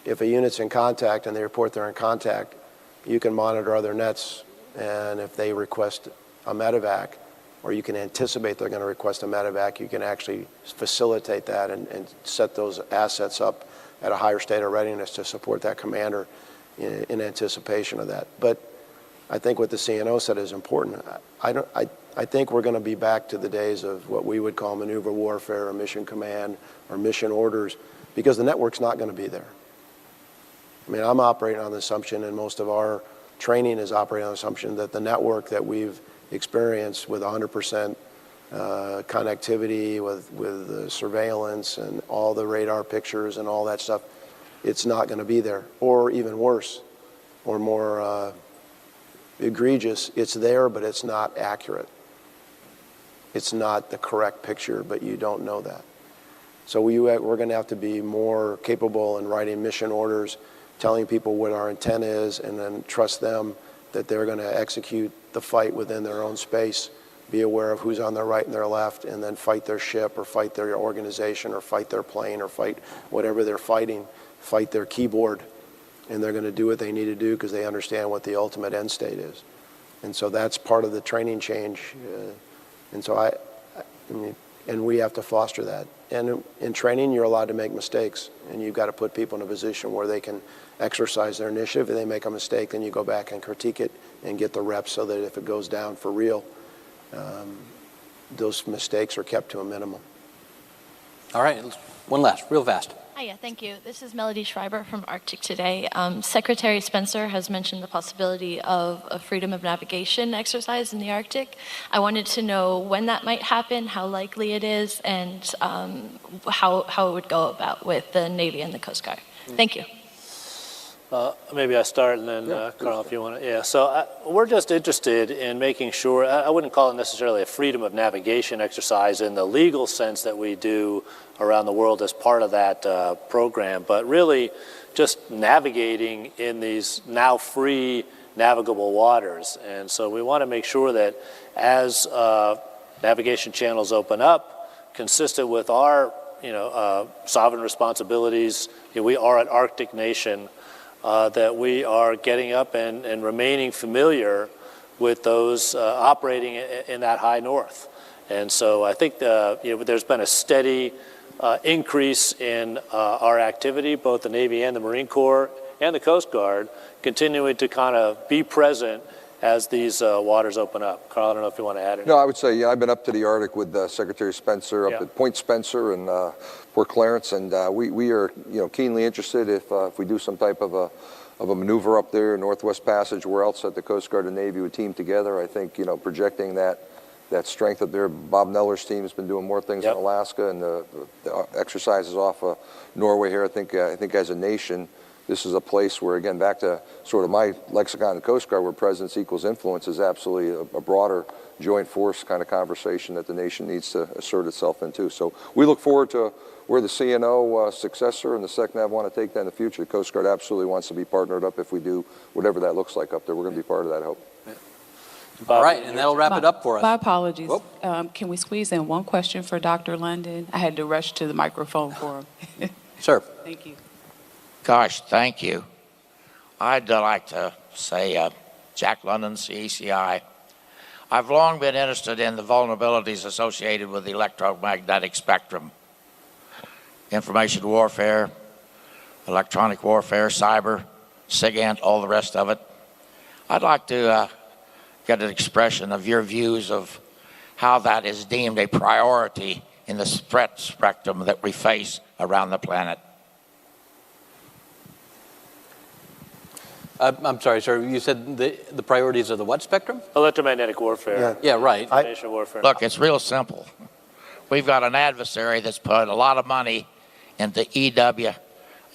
If a unit's in contact and they report they're in contact, you can monitor other nets, and if they request a medevac, or you can anticipate they're going to request a medevac, you can actually facilitate that and set those assets up at a higher state of readiness to support that commander in anticipation of that. But I think what the CNO said is important. I think we're going to be back to the days of what we would call maneuver warfare or mission command or mission orders, because the network's not going to be there. I mean, I'm operating on the assumption, and most of our training is operating on the assumption, that the network that we've experienced with 100% connectivity, with surveillance and all the radar pictures and all that stuff, it's not going to be there. Or even worse, or more egregious, it's there, but it's not accurate. It's not the correct picture, but you don't know that. So we're going to have to be more capable in writing mission orders, telling people what our intent is, and then trust them that they're going to execute the fight within their own space, be aware of who's on their right and their left, and then fight their ship or fight their organization or fight their plane or fight whatever they're fighting, fight their keyboard. And they're going to do what they need to do because they understand what the ultimate end state is. And so that's part of the training change. And so and we have to foster that. And in training, you're allowed to make mistakes, and you've got to put people in a position where they can exercise their initiative. If they make a mistake, then you go back and critique it and get the reps so that if it goes down for real, those mistakes are kept to a minimum. All right, one last, real fast. Hiya, thank you. This is Melody Schreiber from Arctic Today. Secretary Spencer has mentioned the possibility of a freedom of navigation exercise in the Arctic. I wanted to know when that might happen, how likely it is, and how it would go about with the Navy and the Coast Guard. Thank you. Maybe I start, and then Carl, if you want to. Yeah, so we're just interested in making sure, I wouldn't call it necessarily a freedom of navigation exercise in the legal sense that we do around the world as part of that program, but really just navigating in these now free navigable waters. And so we want to make sure that as navigation channels open up, consistent with our sovereign responsibilities, we are an Arctic nation, that we are getting up and remaining familiar with those operating in that high north. And so I think there's been a steady increase in our activity, both the Navy and the Marine Corps and the Coast Guard, continuing to kind of be present as these waters open up. Carl, I don't know if you want to add anything. No, I would say, yeah, I've been up to the Arctic with Secretary Spencer up at Point Spencer and Port Clarence, and we are keenly interested if we do some type of a maneuver up there, Northwest Passage, where else that the Coast Guard and Navy would team together. I think projecting that strength up there. Bob Neller's team has been doing more things in Alaska, and the exercises off of Norway here. I think as a nation, this is a place where, again, back to sort of my lexicon in the Coast Guard, where presence equals influence is absolutely a broader joint force kind of conversation that the nation needs to assert itself into. So we look forward to where the CNO successor and the SecNav want to take that in the future. The Coast Guard absolutely wants to be partnered up if we do whatever that looks like up there. We're going to be part of that, I hope. All right, and that'll wrap it up for us. My apologies. Can we squeeze in one question for Dr. London? I had to rush to the microphone for him. Sure. Thank you. Gosh, thank you. I'd like to say, Jack London, CACI. I've long been interested in the vulnerabilities associated with the electromagnetic spectrum. Information warfare, electronic warfare, cyber, SIGINT, all the rest of it. I'd like to get an expression of your views of how that is deemed a priority in the threat spectrum that we face around the planet. I'm sorry, sir. You said the priorities of the what spectrum? Electromagnetic warfare. Yeah, right. Information warfare. Look, it's real simple. We've got an adversary that's put a lot of money into EW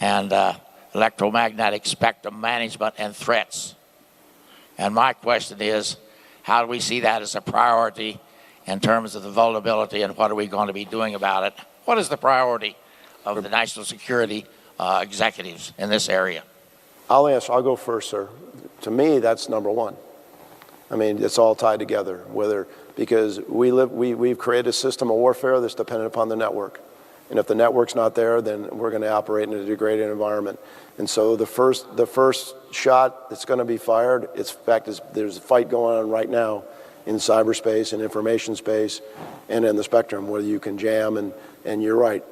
and electromagnetic spectrum management and threats. And my question is, how do we see that as a priority in terms of the vulnerability, and what are we going to be doing about it? What is the priority of the national security executives in this area? I'll go first, sir. To me, that's number one. I mean, it's all tied together, because we've created a system of warfare that's dependent upon the network. And if the network's not there, then we're going to operate in a degraded environment. And so the first shot that's going to be fired, there's a fight going on right now in cyberspace and information space and in the spectrum where you can jam. And you're right,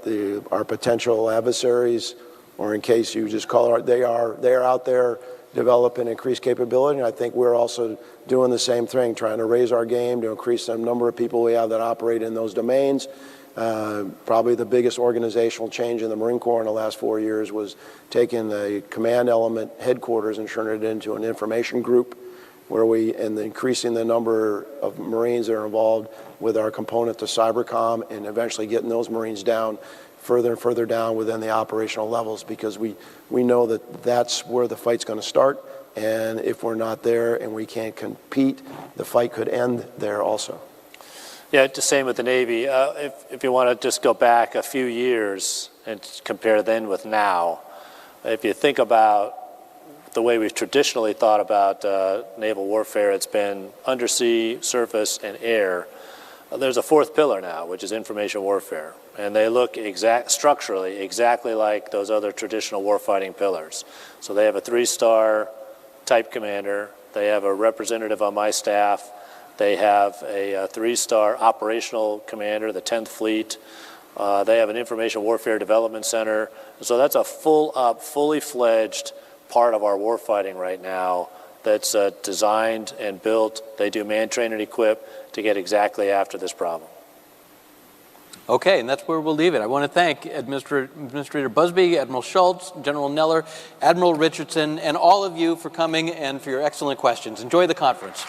our potential adversaries, or in case you just call it, they are out there developing increased capability. And I think we're also doing the same thing, trying to raise our game to increase the number of people we have that operate in those domains. Probably the biggest organizational change in the Marine Corps in the last 4 years was taking the command element headquarters and turning it into an information group, and increasing the number of Marines that are involved with our component to cybercom, and eventually getting those Marines down further and further down within the operational levels, because we know that that's where the fight's going to start. And if we're not there and we can't compete, the fight could end there also. Yeah, the same with the Navy. If you want to just go back a few years and compare then with now, if you think about the way we've traditionally thought about naval warfare, it's been undersea, surface, and air. There's a fourth pillar now, which is information warfare. And they look structurally exactly like those other traditional warfighting pillars. So they have a 3-star type commander. They have a representative on my staff. They have a 3-star operational commander, the 10th Fleet. They have an information warfare development center. So that's a full-up, fully fledged part of our warfighting right now that's designed and built. They do man, train, and equip to get exactly after this problem. Okay, and that's where we'll leave it. I want to thank Administrator Buzby, Admiral Schultz, General Neller, Admiral Richardson, and all of you for coming and for your excellent questions. Enjoy the conference.